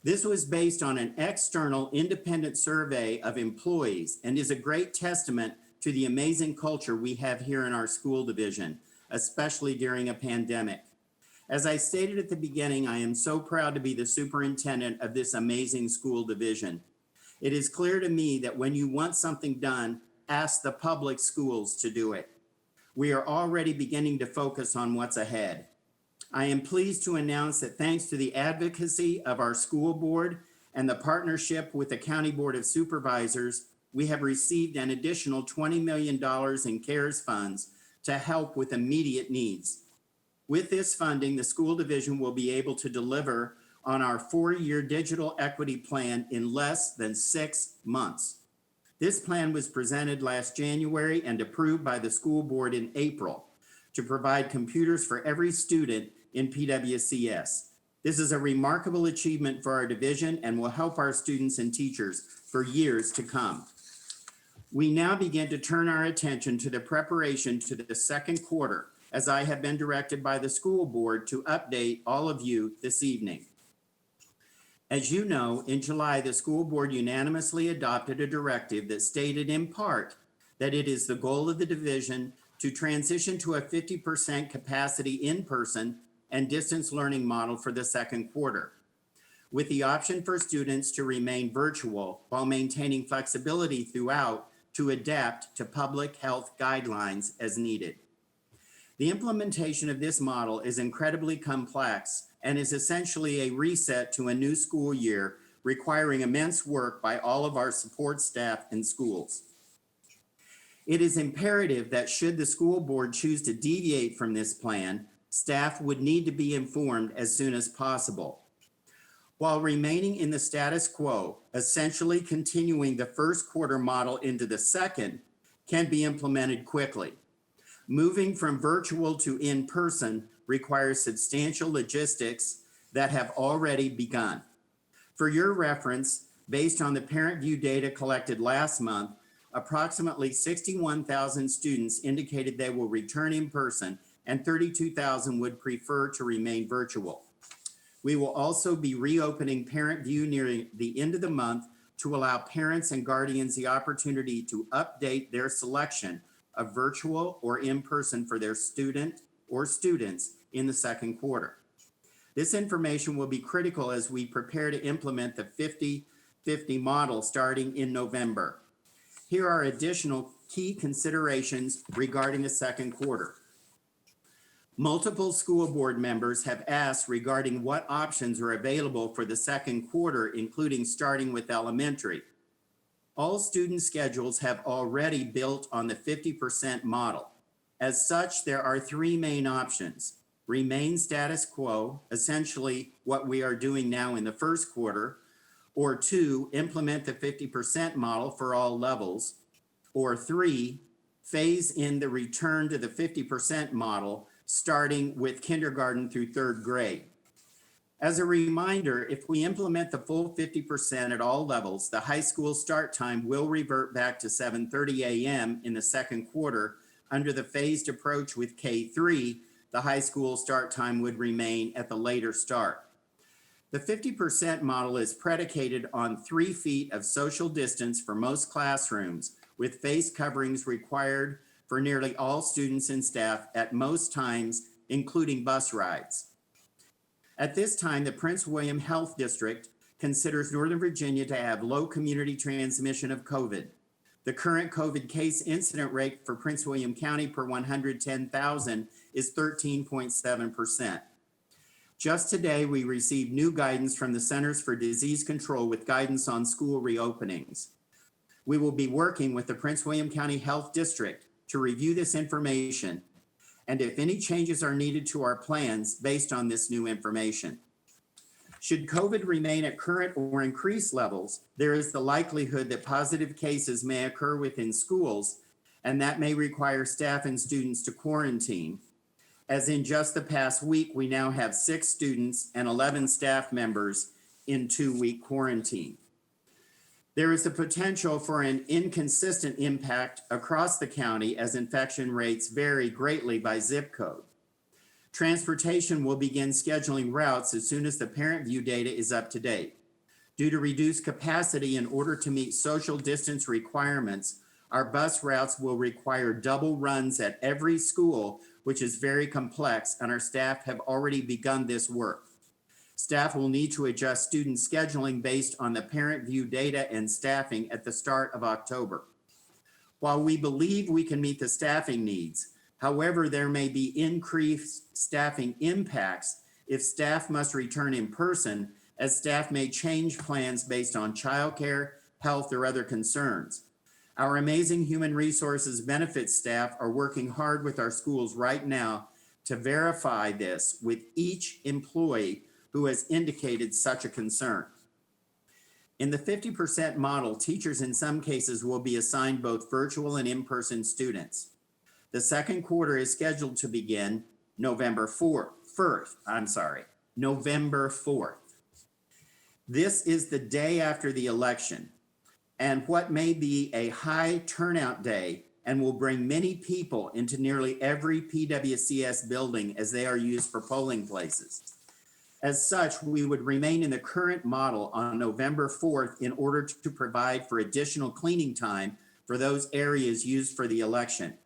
This was based on an external independent survey of employees and is a great testament to the amazing culture we have here in our school division, especially during a pandemic. As I stated at the beginning, I am so proud to be the superintendent of this amazing school division. It is clear to me that when you want something done, ask the public schools to do it. We are already beginning to focus on what's ahead. I am pleased to announce that thanks to the advocacy of our school board and the partnership with the County Board of Supervisors, we have received an additional $20 million in CARES funds to help with immediate needs. With this funding, the school division will be able to deliver on our 4-year digital equity plan in less than 6 months. This plan was presented last January and approved by the school board in April to provide computers for every student in PWCS. This is a remarkable achievement for our division and will help our students and teachers for years to come. We now begin to turn our attention to the preparation to the second quarter, as I have been directed by the school board to update all of you this evening. As you know, in July, the school board unanimously adopted a directive that stated in part that it is the goal of the division to transition to a 50% capacity in-person and distance learning model for the second quarter, with the option for students to remain virtual while maintaining flexibility throughout to adapt to public health guidelines as needed. The implementation of this model is incredibly complex and is essentially a reset to a new school year, requiring immense work by all of our support staff and schools. It is imperative that should the school board choose to deviate from this plan, staff would need to be informed as soon as possible. While remaining in the status quo, essentially continuing the first quarter model into the second can be implemented quickly. Moving from virtual to in-person requires substantial logistics that have already begun. For your reference, based on the Parent View data collected last month, approximately 61,000 students indicated they will return in person and 32,000 would prefer to remain virtual. We will also be reopening Parent View near the end of the month to allow parents and guardians the opportunity to update their selection of virtual or in-person for their student or students in the second quarter. This information will be critical as we prepare to implement the 50-50 model starting in November. Here are additional key considerations regarding the second quarter. Multiple school board members have asked regarding what options are available for the second quarter, including starting with elementary. All student schedules have already built on the 50% model. As such, there are 3 main options. Remain status quo, essentially what we are doing now in the first quarter, or 2, implement the 50% model for all levels, or 3, phase in the return to the 50% model, starting with kindergarten through 3rd grade. As a reminder, if we implement the full 50% at all levels, the high school start time will revert back to 7:30 a.m. in the second quarter. Under the phased approach with K3, the high school start time would remain at the later start. The 50% model is predicated on 3 feet of social distance for most classrooms, with face coverings required for nearly all students and staff at most times, including bus rides. At this time, the Prince William Health District considers Northern Virginia to have low community transmission of COVID. The current COVID case incident rate for Prince William County per 110,000 is 13.7%. Just today, we received new guidance from the Centers for Disease Control with guidance on school reopenings. We will be working with the Prince William County Health District to review this information and if any changes are needed to our plans based on this new information. Should COVID remain at current or increased levels, there is the likelihood that positive cases may occur within schools, and that may require staff and students to quarantine. As in just the past week, we now have 6 students and 11 staff members in 2-week quarantine. There is the potential for an inconsistent impact across the county as infection rates vary greatly by zip code. Transportation will begin scheduling routes as soon as the Parent View data is up to date. Due to reduced capacity in order to meet social distance requirements, our bus routes will require double runs at every school, which is very complex, and our staff have already begun this work. Staff will need to adjust student scheduling based on the parent view data and staffing at the start of October. While we believe we can meet the staffing needs, however, there may be increased staffing impacts if staff must return in person, as staff may change plans based on childcare, health, or other concerns. Our amazing human resources benefits staff are working hard with our schools right now to verify this with each employee who has indicated such a concern. In the 50% model, teachers in some cases will be assigned both virtual and in-person students. The second quarter is scheduled to begin November 4th. This is the day after the election, and what may be a high turnout day and will bring many people into nearly every PWCS building as they are used for polling places. As such, we would remain in the current model on November 4th in order to provide for additional cleaning time for those areas used for the election.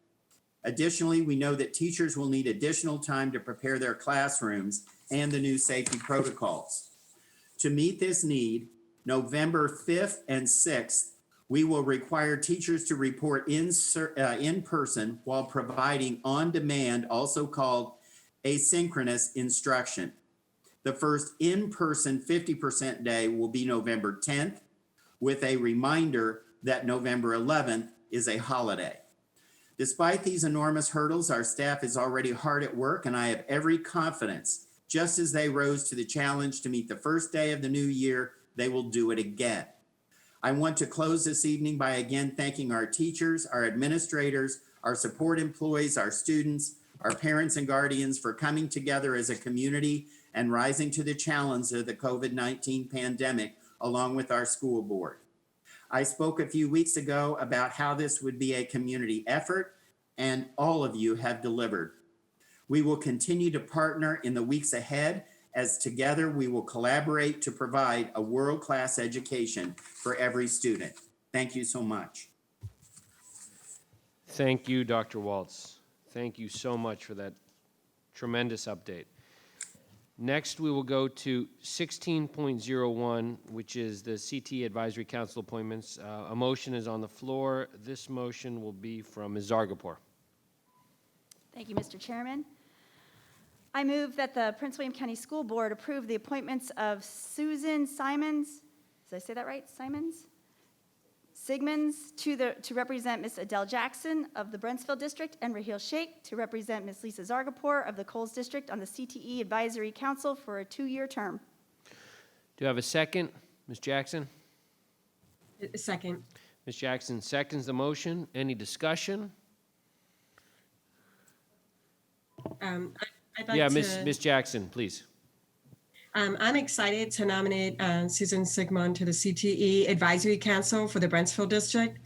Additionally, we know that teachers will need additional time to prepare their classrooms and the new safety protocols. To meet this need, November 5th and 6th, we will require teachers to report in person while providing on-demand, also called asynchronous instruction. The first in-person 50% day will be November 10th, with a reminder that November 11th is a holiday. Despite these enormous hurdles, our staff is already hard at work, and I have every confidence, just as they rose to the challenge to meet the first day of the new year, they will do it again. I want to close this evening by again thanking our teachers, our administrators, our support employees, our students, our parents and guardians for coming together as a community and rising to the challenge of the COVID-19 pandemic along with our school board. I spoke a few weeks ago about how this would be a community effort, and all of you have delivered. We will continue to partner in the weeks ahead, as together we will collaborate to provide a world-class education for every student. Thank you so much. Thank you, Dr. Waltz. Thank you so much for that tremendous update. Next, we will go to 16.01, which is the CT Advisory Council appointments. A motion is on the floor. This motion will be from Ms. Zargarpur. Thank you, Mr. Chairman. I move that the Prince William County School Board approve the appointments of Susan Simons, did I say that right, Sigmons to represent Ms. Adele Jackson of the Brentsville District, and Raheel Sheikh to represent Ms. Lisa Zargarpur of the Coles District on the CTE Advisory Council for a 2-year term. Do I have a second? Ms. Jackson? Second. Ms. Jackson seconds the motion. Any discussion? I'd like Yeah, to, Ms. Jackson, please. I'm excited to nominate Susan Sigmund to the CTE Advisory Council for the Brentsville District.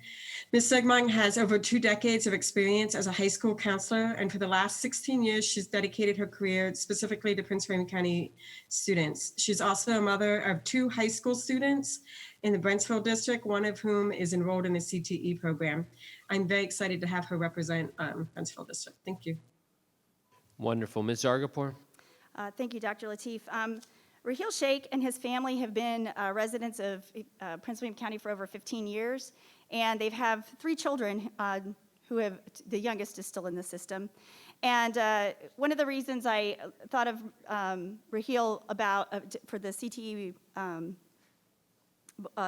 Ms. Sigmund has over 2 decades of experience as a high school counselor, and for the last 16 years, she's dedicated her career specifically to Prince William County students. She's also a mother of 2 high school students in the Brentsville District, one of whom is enrolled in the CTE program. I'm very excited to have her represent Brentsville District. Thank you. Wonderful. Ms. Zargarpur? Thank you, Dr. Lateef. Raheel Sheikh and his family have been residents of Prince William County for over 15 years, and they have 3 children who have, the youngest is still in the system. And one of the reasons I thought of Raheel for the CTE,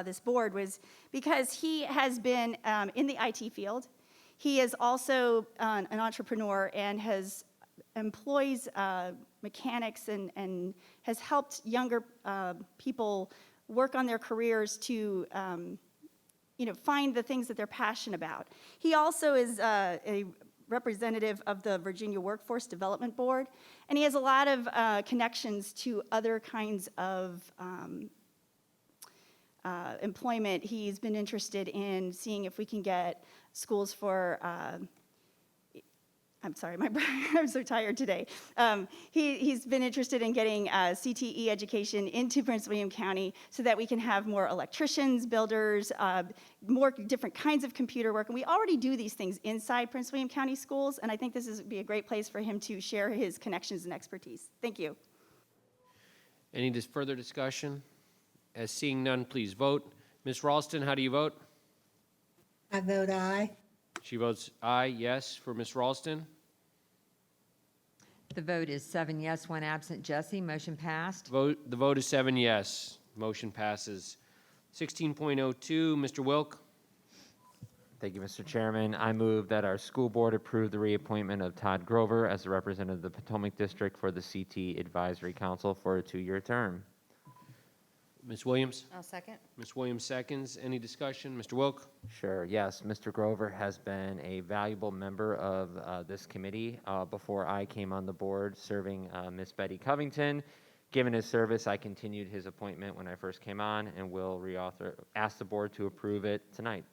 this board, was because he has been in the IT field. He is also an entrepreneur and employs mechanics and has helped younger people work on their careers to find the things that they're passionate about. He also is a representative of the Virginia Workforce Development Board, and he has a lot of connections to other kinds of employment. He's been interested in seeing if we can get schools for I'm sorry, I'm so tired today. He's been interested in getting CTE education into Prince William County so that we can have more electricians, builders, more different kinds of computer work. And we already do these things inside Prince William County schools, and I think this would be a great place for him to share his connections and expertise. Thank you. Any further discussion? As seeing none, please vote. Ms. Ralston, how do you vote? I vote aye. She votes aye, yes for Ms. Ralston. The vote is 7 yes, 1 absent. Jesse, motion passed. The vote is 7 yes. Motion passes. 16.02, Mr. Wilk. Thank you, Mr. Chairman. I move that our school board approve the reappointment of Todd Grover as the representative of the Potomac District for the CT Advisory Council for a 2-year term. Ms. Williams? I'll second. Ms. Williams seconds. Any discussion? Mr. Wilk? Sure, yes. Mr. Grover has been a valuable member of this committee before I came on the board, serving Ms. Betty Covington. Given his service, I continued his appointment when I first came on and will ask the board to approve it tonight.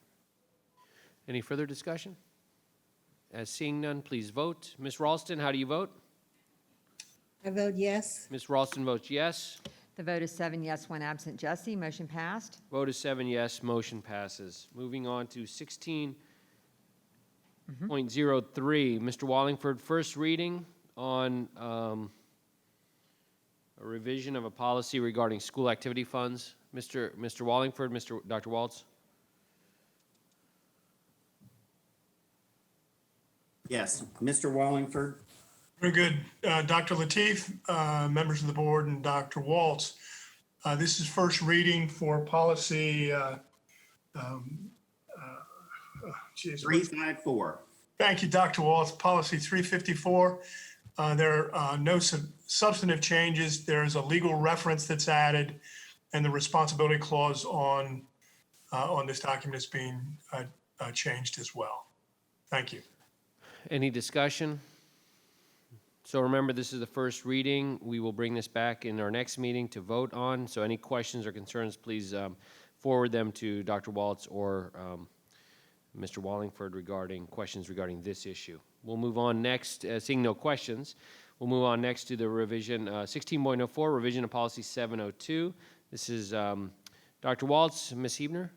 Any further discussion? As seeing none, please vote. Ms. Ralston, how do you vote? I vote yes. Ms. Ralston votes yes. The vote is 7 yes, 1 absent. Jesse, motion passed. Vote is 7 yes, motion passes. Moving on to 16.03, Mr. Wallingford, first reading on a revision of a policy regarding school activity funds. Mr. Wallingford, Dr. Waltz. Yes, Mr. Wallingford. Very good. Dr. Lateef, members of the board, and Dr. Waltz. This is first reading for policy 354. Thank you, Dr. Waltz. Policy 354. There are no substantive changes. There's a legal reference that's added, and the responsibility clause on this document is being changed as well. Thank you. Any discussion? So remember, this is the first reading. We will bring this back in our next meeting to vote on. So any questions or concerns, please forward them to Dr. Waltz or Mr. Wallingford regarding questions regarding this issue. We'll move on next, seeing no questions, we'll move on next to the revision, 16.04, revision of policy 702. This is Dr. Waltz, Ms. Huebner.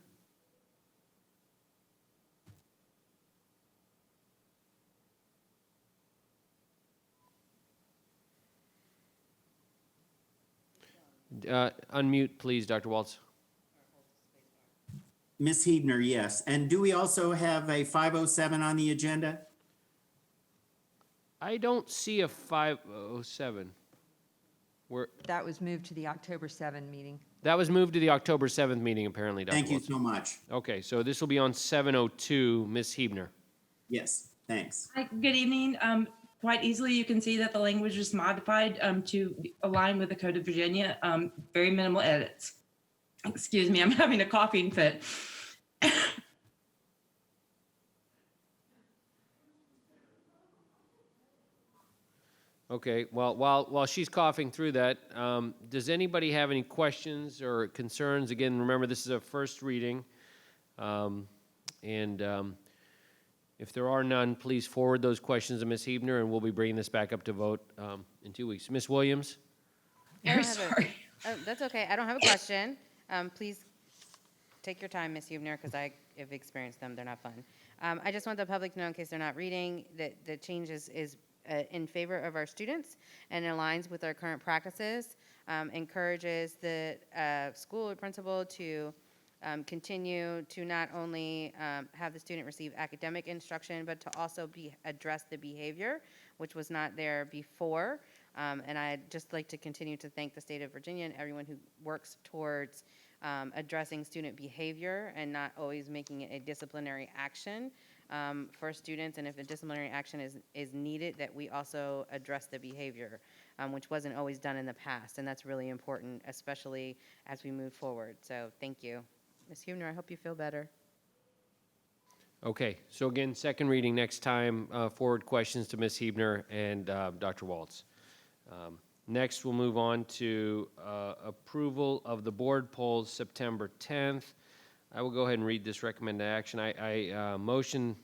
Unmute, please, Dr. Waltz. Ms. Huebner, yes. And do we also have a 507 on the agenda? I don't see a 507. That was moved to the October 7 meeting. That was moved to the October 7th meeting, apparently, Dr. Thank you Waltz. so much. Okay, so this will be on 702, Ms. Huebner. Yes, thanks. Hi, good evening. Quite easily, you can see that the language is modified to align with the Code of Virginia. Very minimal edits. Excuse me, I'm having a coughing fit. Okay, well, while she's coughing through that, does anybody have any questions or concerns? Again, remember, this is a first reading. If there are none, please forward those questions to Ms. Huebner, and we'll be bringing this back up to vote in 2 weeks. Ms. Williams? Sorry. That's okay. I don't have a question. Please take your time, Ms. Huebner, because I have experienced them. They're not fun. I just want the public to know, in case they're not reading, that the change is in favor of our students and aligns with our current practices, encourages the school or principal to continue to not only have the student receive academic instruction, but to also address the behavior, which was not there before. And I'd just like to continue to thank the state of Virginia and everyone who works towards addressing student behavior and not always making it a disciplinary action for students. And if a disciplinary action is needed, that we also address the behavior, which wasn't always done in the past. And that's really important, especially as we move forward. So thank you. Ms. Huebner, I hope you feel better. Okay, so again, second reading next time. Forward questions to Ms. Huebner and Dr. Waltz. Next, we'll move on to approval of the board polls September 10th. I will go ahead and read this recommended action. I motion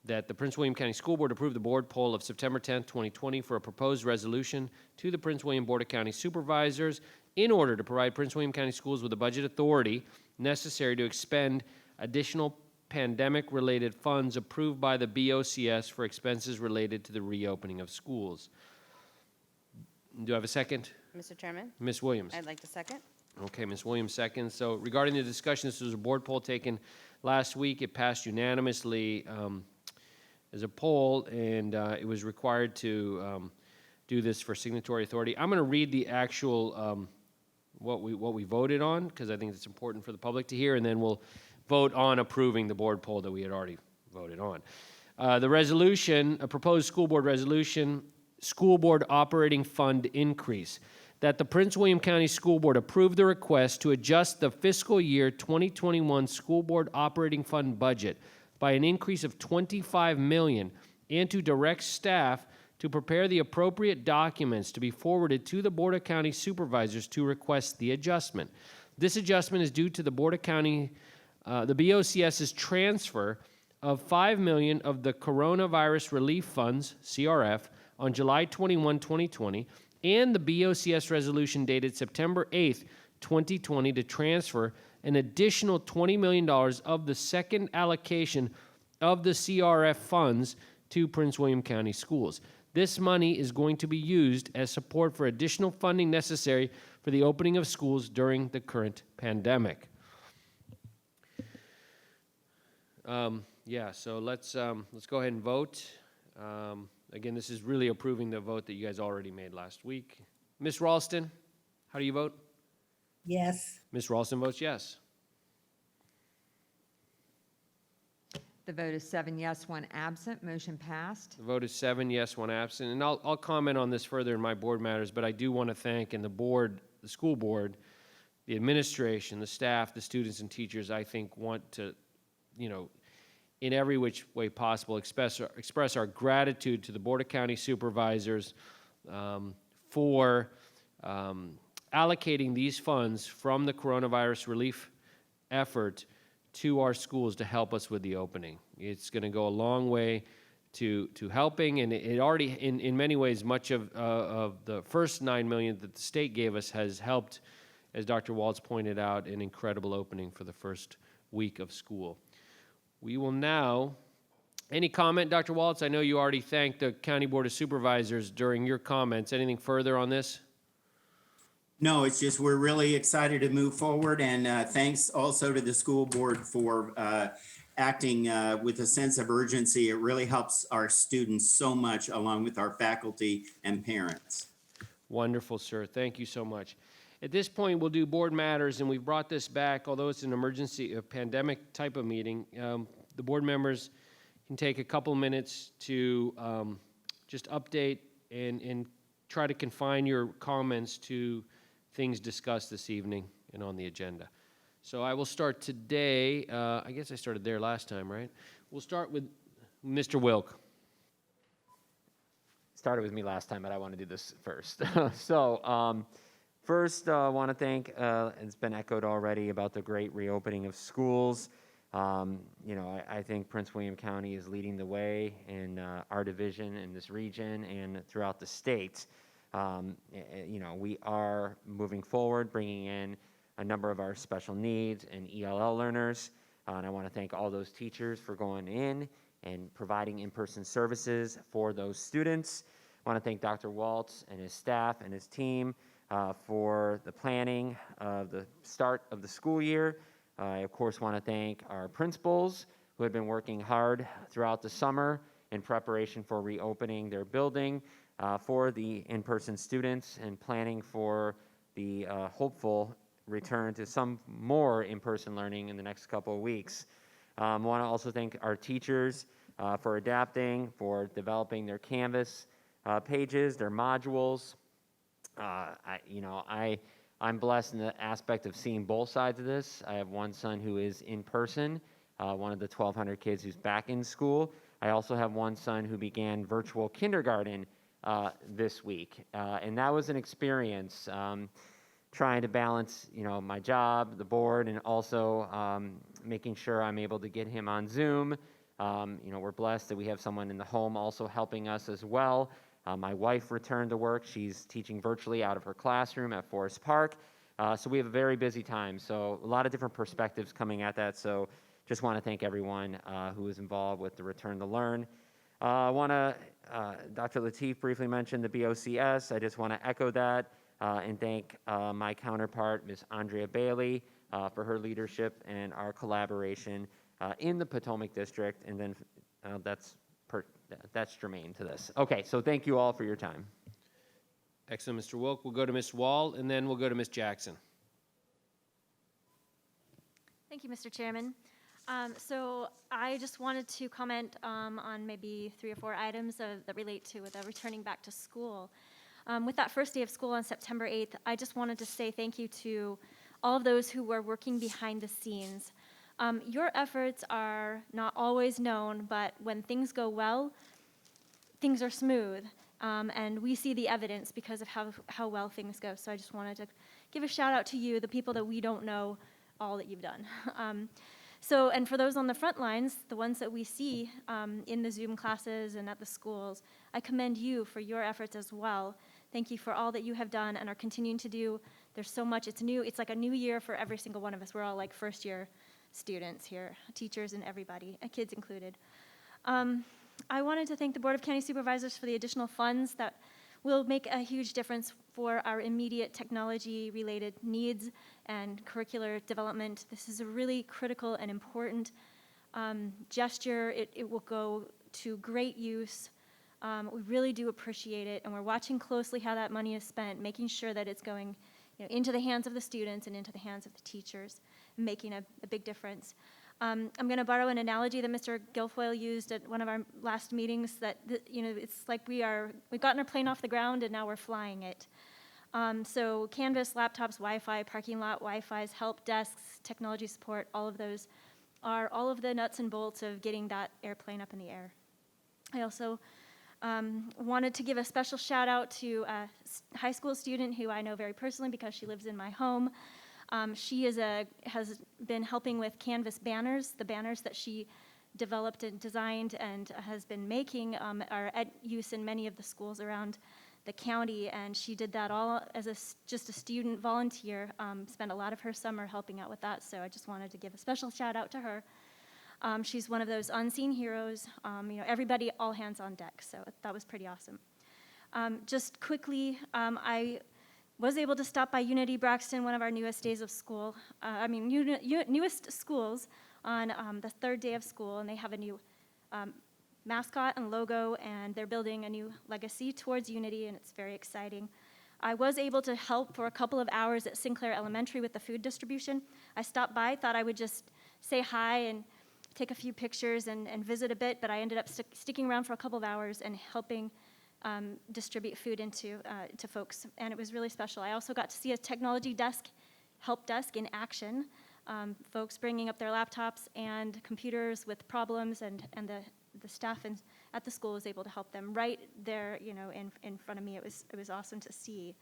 that the Prince William County School Board approve the board poll of September 10th, 2020 for a proposed resolution to the Prince William Board of County Supervisors in order to provide Prince William County Schools with the budget authority necessary to expend additional pandemic-related funds approved by the BWCS for expenses related to the reopening of schools. Do I have a second? Mr. Chairman, Ms. Williams. I'd like to second. Okay, Ms. Williams seconds. So regarding the discussion, this was a board poll taken last week. It passed unanimously as a poll, and it was required to do this for signatory authority. I'm going to read the actual what we voted on, because I think it's important for the public to hear, and then we'll vote on approving the board poll that we had already voted on. The resolution, a proposed school board resolution, school board operating fund increase, that the Prince William County School Board approve the request to adjust the fiscal year 2021 school board operating fund budget by an increase of $25 million, and to direct staff to prepare the appropriate documents to be forwarded to the Board of County Supervisors to request the adjustment. This adjustment is due to the Board of County, the BOCS's transfer of $5 million of the Coronavirus Relief Funds, CRF, on July 21, 2020, and the BOCS resolution dated September 8th, 2020, to transfer an additional $20 million of the second allocation of the CRF funds to Prince William County Schools. This money is going to be used as support for additional funding necessary for the opening of schools during the current pandemic. So let's go ahead and vote. Again, this is really approving the vote that you guys already made last week. Ms. Ralston, how do you vote? Yes. Ms. Ralston votes yes. The vote is 7 yes, 1 absent. Motion passed. The vote is 7 yes, 1 absent. And I'll comment on this further in my board matters, but I do want to thank, and the board, the school board, the administration, the staff, the students and teachers, I think want to, in every which way possible, express our gratitude to the Board of County Supervisors for allocating these funds from the coronavirus relief effort to our schools to help us with the opening. It's going to go a long way to helping, and it already, in many ways, much of the first $9 million that the state gave us has helped, as Dr. Waltz pointed out, an incredible opening for the first week of school. We will now, any comment, Dr. Waltz? I know you already thanked the County Board of Supervisors during your comments. Anything further on this? No, it's just we're really excited to move forward, and thanks also to the school board for acting with a sense of urgency. It really helps our students so much, along with our faculty and parents. Wonderful, sir. Thank you so much. At this point, we'll do board matters, and we've brought this back, although it's an emergency, a pandemic type of meeting. The board members can take a couple minutes to just update and try to confine your comments to things discussed this evening and on the agenda. So I will start today. I guess I started there last time, right? We'll start with Mr. Wilk. Started with me last time, but I want to do this first. First, I want to thank, it's been echoed already about the great reopening of schools. I think Prince William County is leading the way in our division in this region and throughout the state. We are moving forward, bringing in a number of our special needs and ELL learners. And I want to thank all those teachers for going in and providing in-person services for those students. I want to thank Dr. Waltz and his staff and his team for the planning of the start of the school year. I, of course, want to thank our principals who have been working hard throughout the summer in preparation for reopening their building for the in-person students and planning for the hopeful return to some more in-person learning in the next couple of weeks. I want to also thank our teachers for adapting, for developing their Canvas pages, their modules. I'm blessed in the aspect of seeing both sides of this. I have one son who is in person, one of the 1,200 kids who's back in school. I also have one son who began virtual kindergarten this week, and that was an experience trying to balance, my job, the board, and also making sure I'm able to get him on Zoom. We're blessed that we have someone in the home also helping us as well. My wife returned to work. She's teaching virtually out of her classroom at Forest Park. So we have a very busy time. So a lot of different perspectives coming at that. So just want to thank everyone who was involved with the Return to Learn. Dr. Lateef briefly mentioned the BOCS. I just want to echo that. and thank my counterpart, Ms. Andrea Bailey, for her leadership and our collaboration in the Potomac District. And then that's germane to this. Okay, so thank you all for your time. Excellent, Mr. Wilk. We'll go to Ms. Wall, and then we'll go to Ms. Jackson. Thank you, Mr. Chairman. So I just wanted to comment on maybe 3 or 4 items that relate to the returning back to school. With that first day of school on September 8th, I just wanted to say thank you to all of those who were working behind the scenes. Your efforts are not always known, but when things go well, things are smooth. And we see the evidence because of how well things go. So I just wanted to give a shout out to you, the people that we don't know all that you've done. And for those on the front lines, the ones that we see in the Zoom classes and at the schools, I commend you for your efforts as well. Thank you for all that you have done and are continuing to do. There's so much, it's new, it's like a new year for every single one of us. We're all like first year students here, teachers and everybody, kids included. I wanted to thank the Board of County Supervisors for the additional funds that will make a huge difference for our immediate technology-related needs and curricular development. This is a really critical and important gesture. It will go to great use. We really do appreciate it, and we're watching closely how that money is spent, making sure that it's going into the hands of the students and into the hands of the teachers, making a big difference. I'm going to borrow an analogy that Mr. Guilfoyle used at one of our last meetings, that it's like we've gotten our plane off the ground and now we're flying it. So Canvas, laptops, Wi-Fi, parking lot Wi-Fi's, help desks, technology support, all of those are all of the nuts and bolts of getting that airplane up in the air. I also wanted to give a special shout out to a high school student who I know very personally because she lives in my home. She has been helping with Canvas banners. The banners that she developed and designed and has been making are at use in many of the schools around the county, and she did that all as just a student volunteer, spent a lot of her summer helping out with that, so I just wanted to give a special shout out to her. She's one of those unseen heroes, everybody all hands on deck, so that was pretty awesome. Just quickly, I was able to stop by Unity Braxton, one of our newest days of school, newest schools on the 3rd day of school, and they have a new mascot and logo, and they're building a new legacy towards Unity, and it's very exciting. I was able to help for a couple of hours at Sinclair Elementary with the food distribution. I stopped by, thought I would just say hi and take a few pictures and visit a bit, but I ended up sticking around for a couple of hours and helping distribute food to folks, and it was really special. I also got to see a technology help desk in action, folks bringing up their laptops and computers with problems, and the staff at the school was able to help them right there, in front of me. It was awesome to see.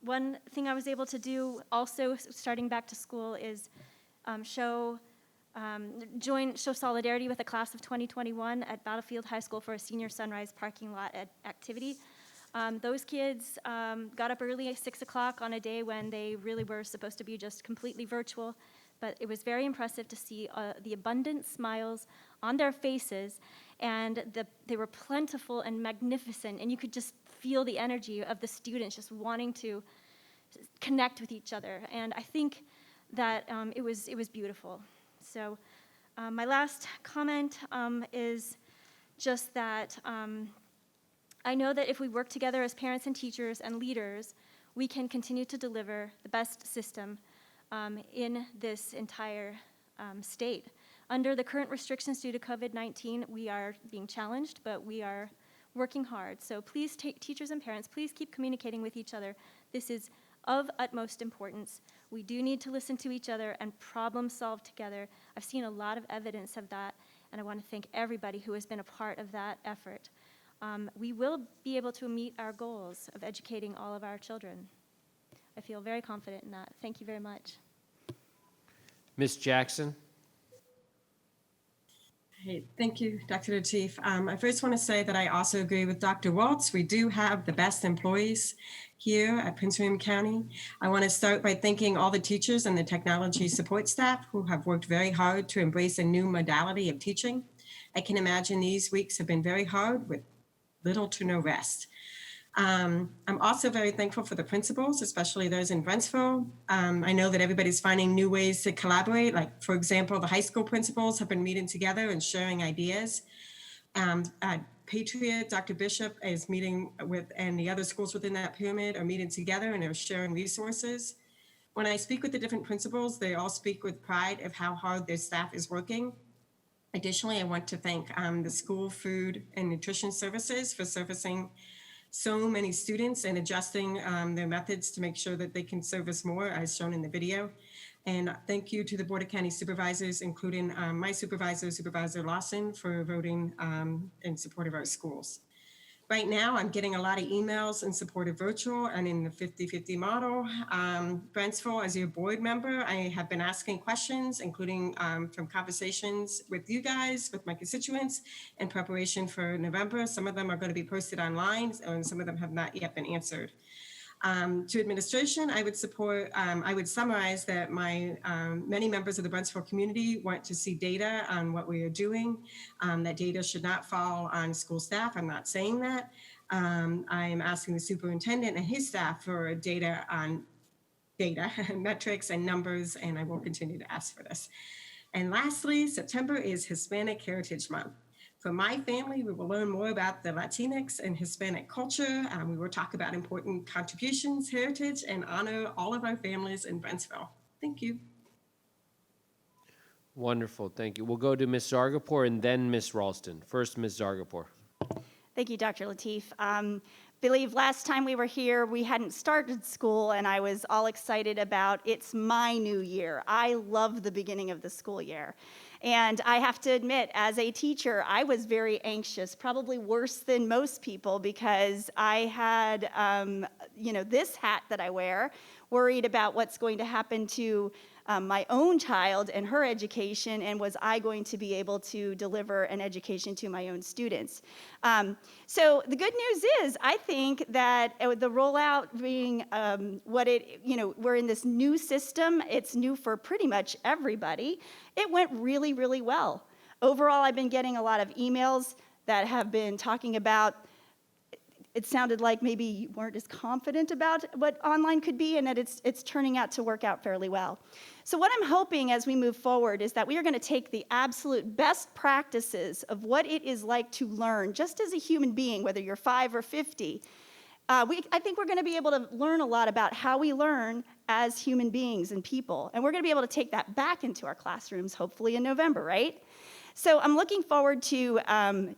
One thing I was able to do also starting back to school is show solidarity with the class of 2021 at Battlefield High School for a senior sunrise parking lot activity. Those kids got up early at 6 o'clock on a day when they really were supposed to be just completely virtual, but it was very impressive to see the abundant smiles on their faces, and they were plentiful and magnificent, and you could just feel the energy of the students just wanting to connect with each other, and I think that it was beautiful. So my last comment is just that I know that if we work together as parents and teachers and leaders, we can continue to deliver the best system in this entire state. Under the current restrictions due to COVID-19, we are being challenged, but we are working hard. So please, teachers and parents, please keep communicating with each other. This is of utmost importance. We do need to listen to each other and problem solve together. I've seen a lot of evidence of that, and I want to thank everybody who has been a part of that effort. We will be able to meet our goals of educating all of our children. I feel very confident in that. Thank you very much. Ms. Jackson. Hey, thank you, Dr. Lateef. I first want to say that I also agree with Dr. Waltz. We do have the best employees here at Prince William County. I want to start by thanking all the teachers and the technology support staff who have worked very hard to embrace a new modality of teaching. I can imagine these weeks have been very hard with little to no rest. I'm also very thankful for the principals, especially those in Brentsville. I know that everybody's finding new ways to collaborate. Like, for example, the high school principals have been meeting together and sharing ideas. Patriot, Dr. Bishop is meeting with, and the other schools within that pyramid are meeting together and they're sharing resources. When I speak with the different principals, they all speak with pride of how hard their staff is working. Additionally, I want to thank the School Food and Nutrition Services for servicing so many students and adjusting their methods to make sure that they can service more, as shown in the video. And thank you to the Board of County Supervisors, including my supervisor, Supervisor Lawson, for voting in support of our schools. Right now, I'm getting a lot of emails in support of virtual and in the 50-50 model. Brentsville, as your board member, I have been asking questions, including from conversations with you guys, with my constituents, in preparation for November. Some of them are going to be posted online, and some of them have not yet been answered. To administration, I would summarize that my many members of the Brentsville community want to see data on what we are doing. That data should not fall on school staff. I'm not saying that. I'm asking the superintendent and his staff for data on metrics and numbers, and I will continue to ask for this. And lastly, September is Hispanic Heritage Month. For my family, we will learn more about the Latinx and Hispanic culture. We will talk about important contributions, heritage, and honor all of our families in Brentsville. Thank you. Wonderful, thank you. We'll go to Ms. Zargarpur and then Ms. Ralston. First, Ms. Zargarpur. Thank you, Dr. Lateef. Believe last time we were here, we hadn't started school, and I was all excited about it's my new year. I love the beginning of the school year. And I have to admit, as a teacher, I was very anxious, probably worse than most people, because I had, this hat that I wear, worried about what's going to happen to my own child and her education, and was I going to be able to deliver an education to my own students. So the good news is, I think that the rollout being we're in this new system, it's new for pretty much everybody. It went really, really well. Overall, I've been getting a lot of emails that have been talking about, it sounded like maybe you weren't as confident about what online could be, and that it's turning out to work out fairly well. So what I'm hoping as we move forward is that we are going to take the absolute best practices of what it is like to learn, just as a human being, whether you're 5 or 50. I think we're going to be able to learn a lot about how we learn as human beings and people, and we're going to be able to take that back into our classrooms, hopefully in November, right? So I'm looking forward to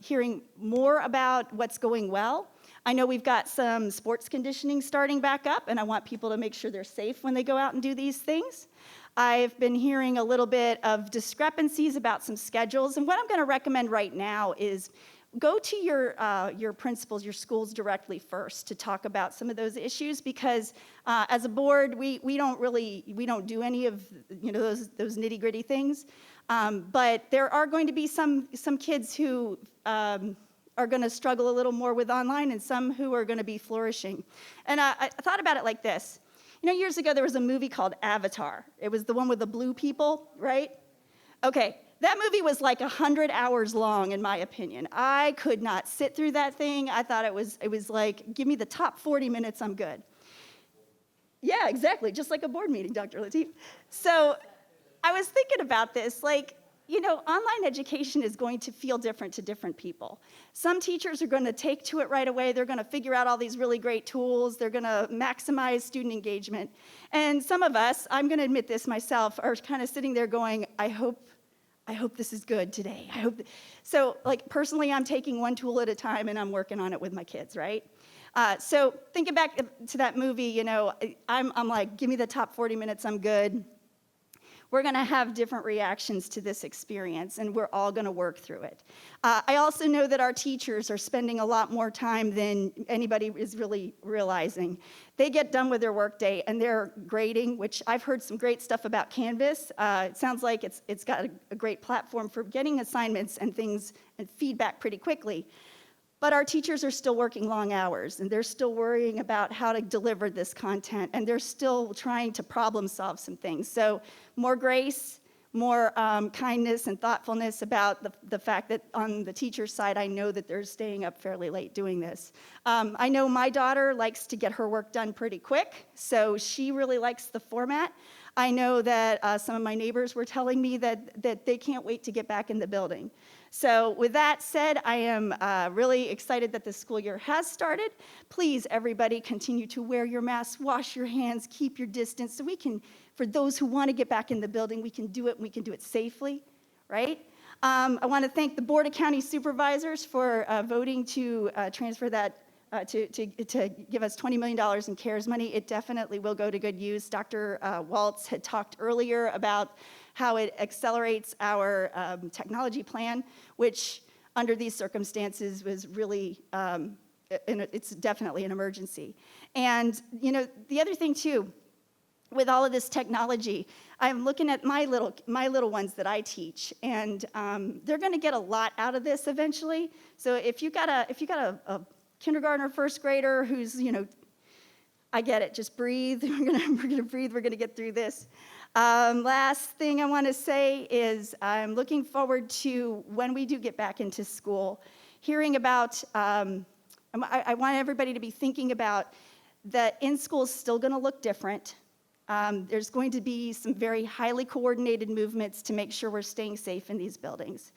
hearing more about what's going well. I know we've got some sports conditioning starting back up, and I want people to make sure they're safe when they go out and do these things. I've been hearing a little bit of discrepancies about some schedules, and what I'm going to recommend right now is go to your principals, your schools directly first to talk about some of those issues, because as a board, we don't do any of those nitty-gritty things. But there are going to be some kids who are going to struggle a little more with online, and some who are going to be flourishing. And I thought about it like this. Years ago, there was a movie called Avatar. It was the one with the blue people, right? Okay, that movie was like 100 hours long, in my opinion. I could not sit through that thing. I thought it was like, give me the top 40 minutes, I'm good. Yeah, exactly, just like a board meeting, Dr. Lateef. So I was thinking about this, online education is going to feel different to different people. Some teachers are going to take to it right away. They're going to figure out all these really great tools. They're going to maximize student engagement. And some of us, I'm going to admit this myself, are kind of sitting there going, I hope this is good today. So personally, I'm taking one tool at a time, and I'm working on it with my kids, right? So thinking back to that movie, I'm like, give me the top 40 minutes, I'm good. We're going to have different reactions to this experience, and we're all going to work through it. I also know that our teachers are spending a lot more time than anybody is really realizing. They get done with their workday, and they're grading, which I've heard some great stuff about Canvas. It sounds like it's got a great platform for getting assignments and things and feedback pretty quickly. But our teachers are still working long hours, and they're still worrying about how to deliver this content, and they're still trying to problem solve some things. So more grace, more kindness and thoughtfulness about the fact that on the teacher's side, I know that they're staying up fairly late doing this. I know my daughter likes to get her work done pretty quick, so she really likes the format. I know that some of my neighbors were telling me that they can't wait to get back in the building. So with that said, I am really excited that the school year has started. Please, everybody, continue to wear your masks, wash your hands, keep your distance, so we can, for those who want to get back in the building, we can do it, and we can do it safely, right? I want to thank the Board of County Supervisors for voting to transfer that to give us $20 million in CARES money. It definitely will go to good use. Dr. Waltz had talked earlier about how it accelerates our technology plan, which under these circumstances was really, it's definitely an emergency. And you know, the other thing too, with all of this technology, I'm looking at my little ones that I teach, and they're going to get a lot out of this eventually. So if you got a kindergartner, first grader who's, you know, I get it, just breathe. We're gonna breathe. We're gonna get through this. Last thing I want to say is I'm looking forward to when we do get back into school, hearing about. I want everybody to be thinking about that in school is still going to look different. There's going to be some very highly coordinated movements to make sure we're staying safe in these buildings.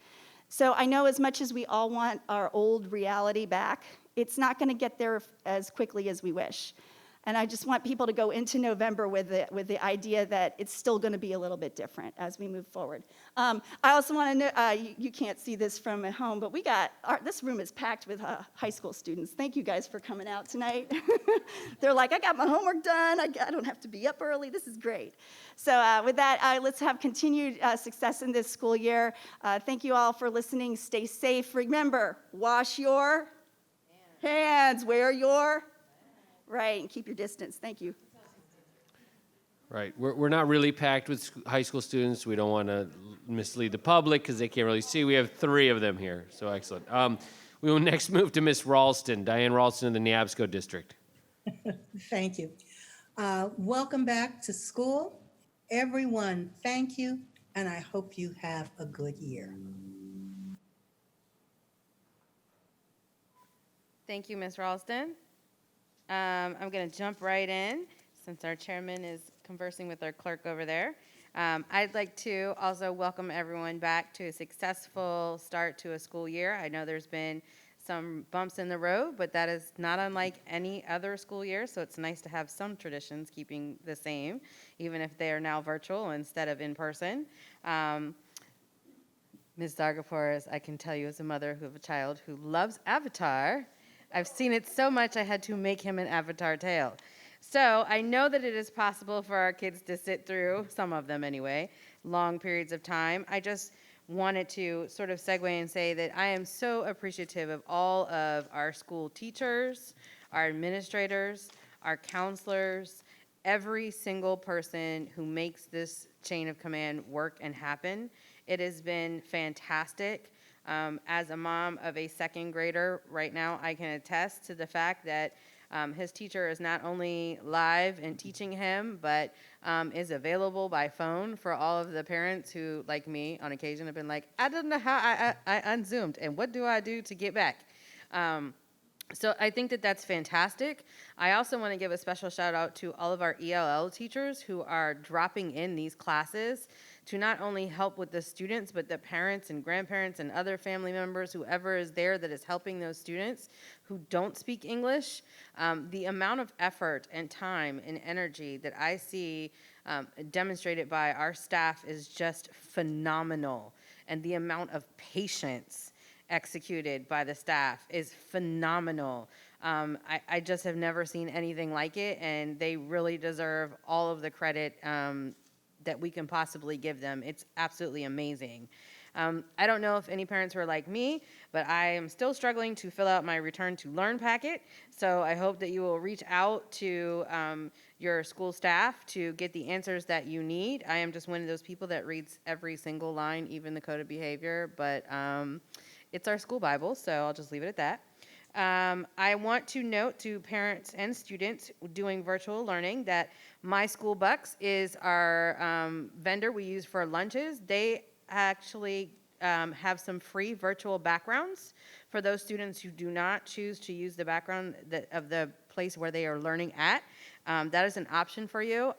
So I know as much as we all want our old reality back, it's not going to get there as quickly as we wish. And I just want people to go into November with the idea that it's still going to be a little bit different as we move forward. I also want to know, you can't see this from at home, but this room is packed with high school students. Thank you guys for coming out tonight. They're like, I got my homework done. I don't have to be up early. This is great. So with that, let's have continued success in this school year. Thank you all for listening. Stay safe. Remember, wash your hands. Wear your right, and keep your distance. Thank you. Right. We're not really packed with high school students. We don't want to mislead the public because they can't really see. We have 3 of them here, so excellent. We will next move to Ms. Ralston, Diane Ralston of the Neabsco District. Thank you. Welcome back to school. Everyone, thank you, and I hope you have a good year. Thank you, Ms. Ralston. I'm going to jump right in since our chairman is conversing with our clerk over there. I'd like to also welcome everyone back to a successful start to a school year. I know there's been some bumps in the road, but that is not unlike any other school year, so it's nice to have some traditions keeping the same, even if they are now virtual instead of in person. Ms. Dargapour, I can tell you as a mother of a child who loves Avatar, I've seen it so much I had to make him an Avatar tail. So I know that it is possible for our kids to sit through, some of them anyway, long periods of time. I just wanted to sort of segue and say that I am so appreciative of all of our school teachers, our administrators, our counselors, every single person who makes this chain of command work and happen. It has been fantastic. As a mom of a second grader right now, I can attest to the fact that his teacher is not only live and teaching him, but is available by phone for all of the parents who, like me, on occasion have been like, I don't know how I unzoomed, and what do I do to get back? So I think that that's fantastic. I also want to give a special shout out to all of our ELL teachers who are dropping in these classes to not only help with the students, but the parents and grandparents and other family members, whoever is there that is helping those students who don't speak English. The amount of effort and time and energy that I see demonstrated by our staff is just phenomenal. And the amount of patience executed by the staff is phenomenal. I just have never seen anything like it, and they really deserve all of the credit that we can possibly give them. It's absolutely amazing. I don't know if any parents were like me, but I am still struggling to fill out my Return to Learn packet, so I hope that you will reach out to your school staff to get the answers that you need. I am just one of those people that reads every single line, even the code of behavior, but it's our school Bible, so I'll just leave it at that. I want to note to parents and students doing virtual learning that My School Bucks is our vendor we use for lunches. They actually have some free virtual backgrounds for those students who do not choose to use the background of the place where they are learning at. That is an option for you.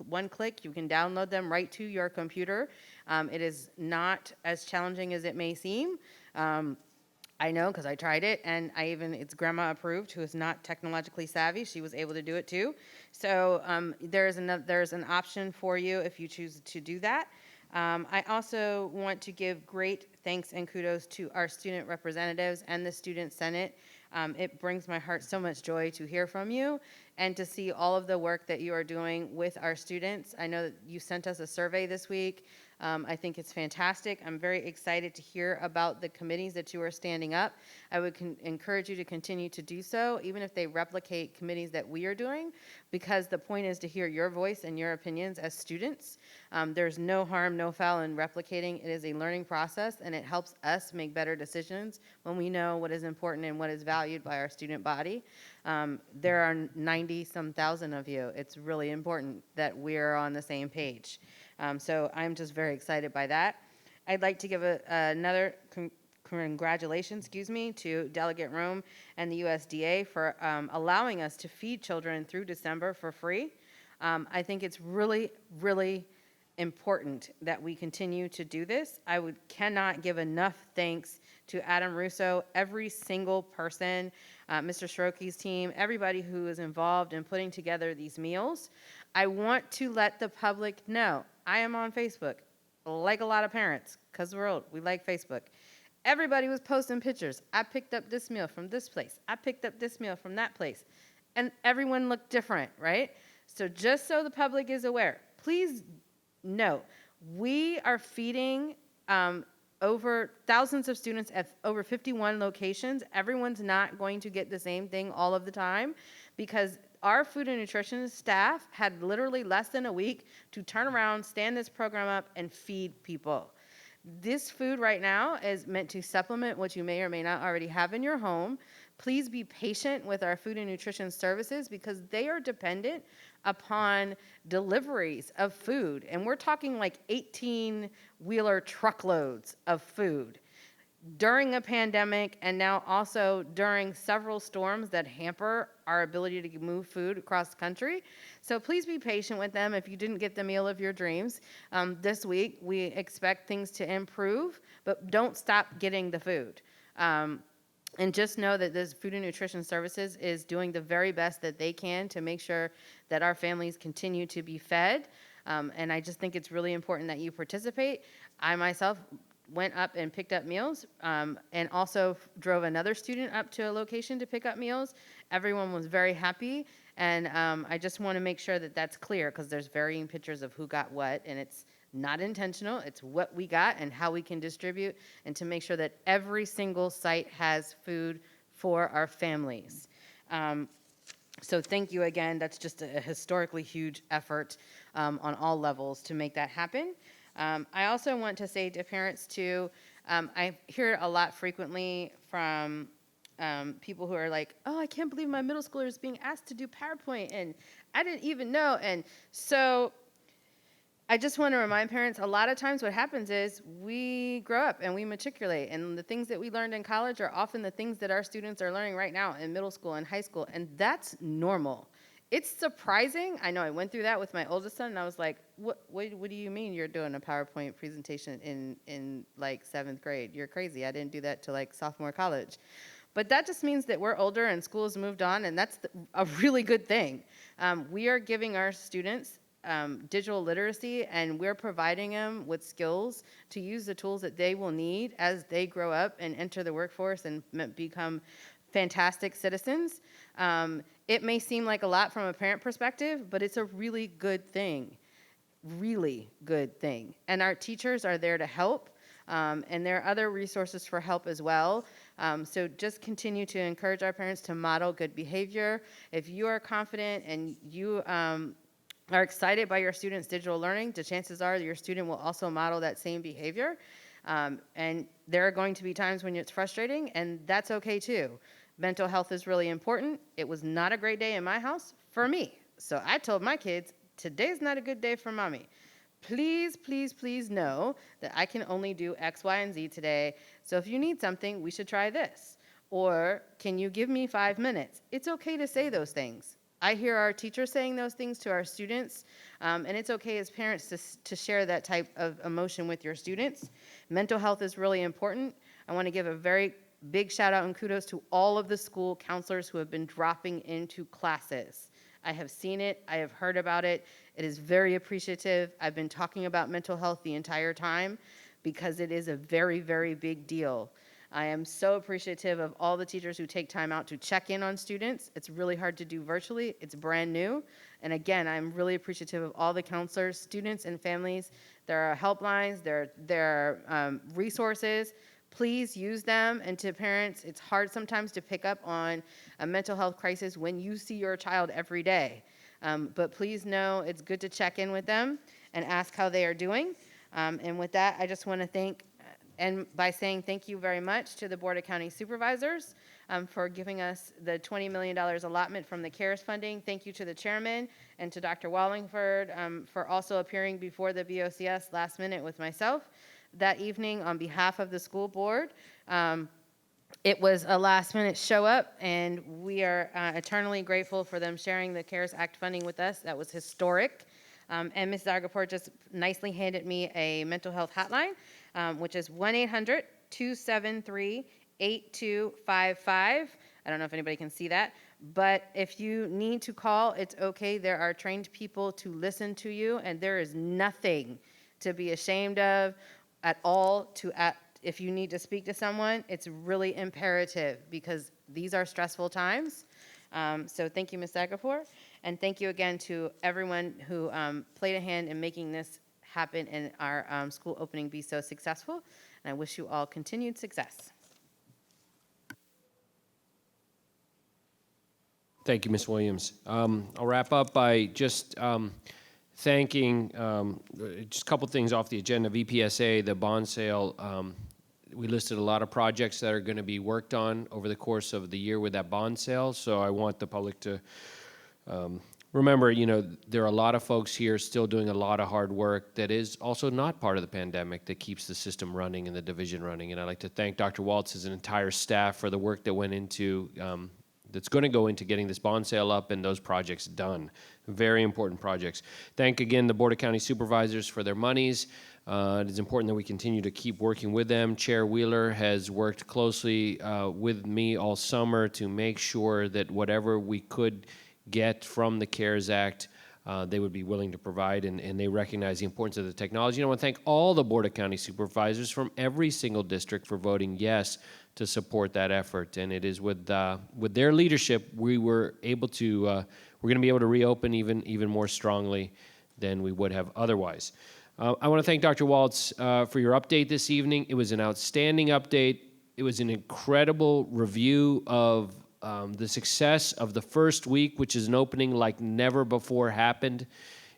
One click, you can download them right to your computer. It is not as challenging as it may seem. I know because I tried it, and it's grandma approved, who is not technologically savvy. She was able to do it too. So there's an option for you if you choose to do that. I also want to give great thanks and kudos to our student representatives and the Student Senate. It brings my heart so much joy to hear from you and to see all of the work that you are doing with our students. I know that you sent us a survey this week. I think it's fantastic. I'm very excited to hear about the committees that you are standing up. I would encourage you to continue to do so, even if they replicate committees that we are doing, because the point is to hear your voice and your opinions as students. There's no harm, no foul in replicating. It is a learning process, and it helps us make better decisions when we know what is important and what is valued by our student body. There are 90-some thousand of you. It's really important that we're on the same page. So I'm just very excited by that. I'd like to give another congratulations, to Delegate Rome and the USDA for allowing us to feed children through December for free. I think it's really, really important that we continue to do this. I cannot give enough thanks to Adam Russo, every single person, Mr. Shiroki's team, everybody who is involved in putting together these meals. I want to let the public know I am on Facebook, like a lot of parents, because we're old. We like Facebook. Everybody was posting pictures. I picked up this meal from this place. I picked up this meal from that place. And everyone looked different, right? So just so the public is aware, please note, we are feeding over thousands of students at over 51 locations. Everyone's not going to get the same thing all of the time, because our food and nutrition staff had literally less than a week to turn around, stand this program up, and feed people. This food right now is meant to supplement what you may or may not already have in your home. Please be patient with our food and nutrition services, because they are dependent upon deliveries of food. And we're talking like 18-wheeler truckloads of food during a pandemic, and now also during several storms that hamper our ability to move food across the country. So please be patient with them if you didn't get the meal of your dreams. This week, we expect things to improve, but don't stop getting the food. And just know that this Food and Nutrition Services is doing the very best that they can to make sure that our families continue to be fed. And I just think it's really important that you participate. I myself went up and picked up meals, and also drove another student up to a location to pick up meals. Everyone was very happy, and I just want to make sure that that's clear, because there's varying pictures of who got what, and it's not intentional. It's what we got and how we can distribute, and to make sure that every single site has food for our families. So thank you again. That's just a historically huge effort on all levels to make that happen. I also want to say to parents too, I hear a lot frequently from people who are like, oh, I can't believe my middle schooler is being asked to do PowerPoint, and I didn't even know. And so I just want to remind parents, a lot of times what happens is we grow up and we matriculate, and the things that we learned in college are often the things that our students are learning right now in middle school and high school, and that's normal. It's surprising. I know I went through that with my oldest son, and I was like, what do you mean you're doing a PowerPoint presentation in like 7th grade? You're crazy. I didn't do that till like sophomore college. But that just means that we're older and school has moved on, and that's a really good thing. We are giving our students digital literacy, and we're providing them with skills to use the tools that they will need as they grow up and enter the workforce and become fantastic citizens. It may seem like a lot from a parent perspective, but it's a really good thing. Really good thing. And our teachers are there to help, and there are other resources for help as well. So just continue to encourage our parents to model good behavior. If you are confident and you are excited by your students' digital learning, the chances are your student will also model that same behavior. And there are going to be times when it's frustrating, and that's okay too. Mental health is really important. It was not a great day in my house for me. So I told my kids, today's not a good day for mommy. Please, please, please know that I can only do X, Y, and Z today. So if you need something, we should try this. Or can you give me 5 minutes? It's okay to say those things. I hear our teachers saying those things to our students, and it's okay as parents to share that type of emotion with your students. Mental health is really important. I want to give a very big shout out and kudos to all of the school counselors who have been dropping into classes. I have seen it, I have heard about it. It is very appreciative. I've been talking about mental health the entire time because it is a very, very big deal. I am so appreciative of all the teachers who take time out to check in on students. It's really hard to do virtually. It's brand new. And again, I'm really appreciative of all the counselors, students, and families. There are helplines, there are resources. Please use them. And to parents, it's hard sometimes to pick up on a mental health crisis when you see your child every day. But please know it's good to check in with them and ask how they are doing. And with that, I just want to thank, and by saying thank you very much to the Board of County Supervisors for giving us the $20 million allotment from the CARES funding. Thank you to the chairman and to Dr. Wallingford for also appearing before the BOCS last minute with myself that evening on behalf of the school board. It was a last minute show up, and we are eternally grateful for them sharing the CARES Act funding with us. That was historic. And Ms. Zargapur just nicely handed me a mental health hotline, which is 1-800-273-8255. I don't know if anybody can see that, but if you need to call, it's okay. There are trained people to listen to you, and there is nothing to be ashamed of at all. If you need to speak to someone, it's really imperative because these are stressful times. So thank you, Ms. Zargapur. And thank you again to everyone who played a hand in making this happen and our school opening be so successful. And I wish you all continued success. Thank you, Ms. Williams. I'll wrap up by just thanking just a couple things off the agenda. VPSA, the bond sale, we listed a lot of projects that are going to be worked on over the course of the year with that bond sale. So I want the public to remember, there are a lot of folks here still doing a lot of hard work that is also not part of the pandemic that keeps the system running and the division running. And I'd like to thank Dr. Waltz and entire staff for the work that went into, that's going to go into getting this bond sale up and those projects done. Very important projects. Thank again the Board of County Supervisors for their monies. It is important that we continue to keep working with them. Chair Wheeler has worked closely with me all summer to make sure that whatever we could get from the CARES Act, they would be willing to provide, and they recognize the importance of the technology. And I want to thank all the Board of County Supervisors from every single district for voting yes to support that effort. And it is with their leadership we were able to, we're going to be able to reopen even more strongly than we would have otherwise. I want to thank Dr. Waltz for your update this evening. It was an outstanding update. It was an incredible review of the success of the first week, which is an opening like never before happened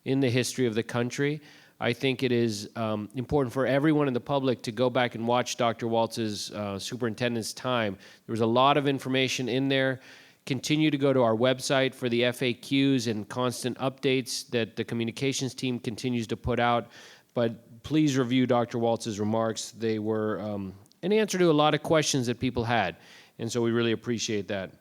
in the history of the country. I think it is important for everyone in the public to go back and watch Dr. Waltz's superintendent's time. There was a lot of information in there. Continue to go to our website for the FAQs and constant updates that the communications team continues to put out. But please review Dr. Waltz's remarks. They were an answer to a lot of questions that people had. And so we really appreciate that.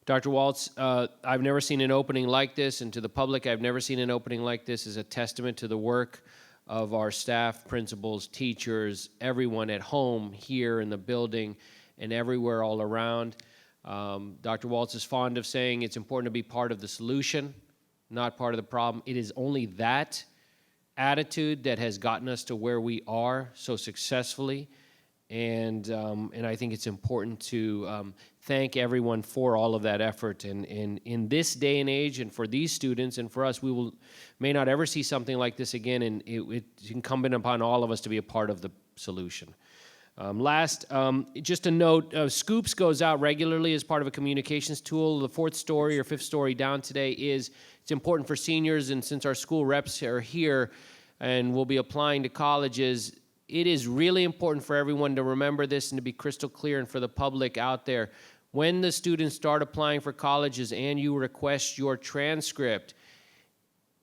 Dr. Waltz, I've never seen an opening like this, and to the public, I've never seen an opening like this as a testament to the work of our staff, principals, teachers, everyone at home, here in the building, and everywhere all around. Dr. Waltz is fond of saying it's important to be part of the solution, not part of the problem. It is only that attitude that has gotten us to where we are so successfully. And I think it's important to thank everyone for all of that effort. And in this day and age, and for these students and for us, we may not ever see something like this again, and it's incumbent upon all of us to be a part of the solution. Last, just a note, Scoops goes out regularly as part of a communications tool. The fourth story or fifth story down today it's important for seniors, and since our school reps are here and will be applying to colleges, it is really important for everyone to remember this and to be crystal clear, and for the public out there, when the students start applying for colleges and you request your transcript,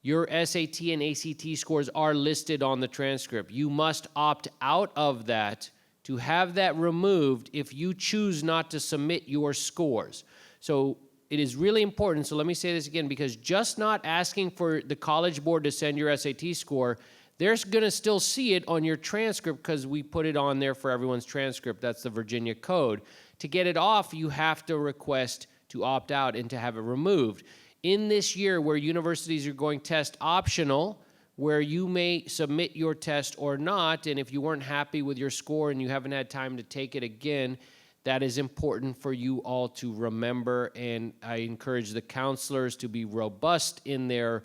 your SAT and ACT scores are listed on the transcript. You must opt out of that to have that removed if you choose not to submit your scores. So it is really important, so let me say this again, because just not asking for the College Board to send your SAT score, they're gonna still see it on your transcript because we put it on there for everyone's transcript. That's the Virginia code. To get it off, you have to request to opt out and to have it removed. In this year where universities are going test optional, where you may submit your test or not, and if you weren't happy with your score and you haven't had time to take it again, that is important for you all to remember, and I encourage the counselors to be robust in their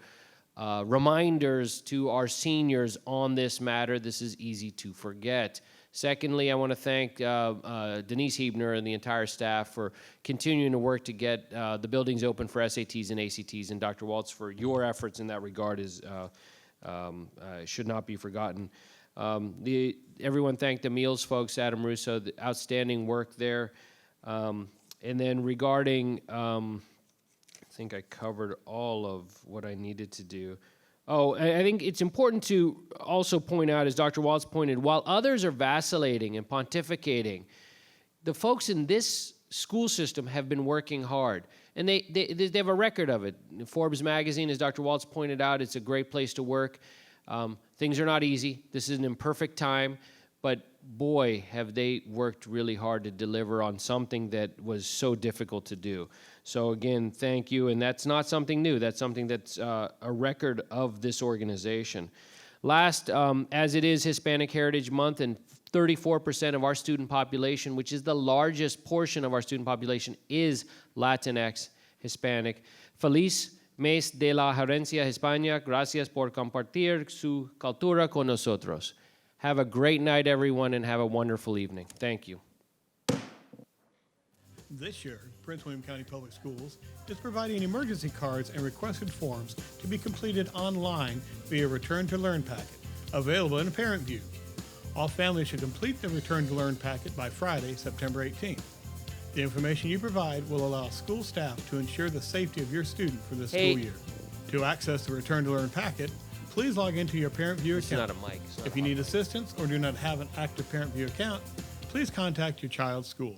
reminders to our seniors on this matter. This is easy to forget. Secondly, I want to thank Denise Hebner and the entire staff for continuing to work to get the buildings open for SATs and ACTs, and Dr. Waltz, for your efforts in that regard should not be forgotten. Everyone thanked the meals folks, Adam Russo, the outstanding work there. And then regarding, I think I covered all of what I needed to do. Oh, I think it's important to also point out, as Dr. Waltz pointed, while others are vacillating and pontificating, the folks in this school system have been working hard. And they have a record of it. Forbes magazine, as Dr. Waltz pointed out, it's a great place to work. Things are not easy. This is an imperfect time, but boy, have they worked really hard to deliver on something that was so difficult to do. So again, thank you, and that's not something new. That's something that's a record of this organization. Last, as it is Hispanic Heritage Month, and 34% of our student population, which is the largest portion of our student population, is Latinx, Hispanic. Feliz Mes de la Herencia Hispana. Gracias por compartir su cultura con nosotros. Have a great night, everyone, and have a wonderful evening. Thank you. This year, Prince William County Public Schools is providing emergency cards and requested forms to be completed online via Return to Learn packet, available in Parent View. All families should complete the Return to Learn packet by Friday, September 18th. The information you provide will allow school staff to ensure the safety of your student for this school year. To access the Return to Learn packet, please log into your Parent View account. It's not a mic. If you need assistance or do not have an active Parent View account, please contact your child's school.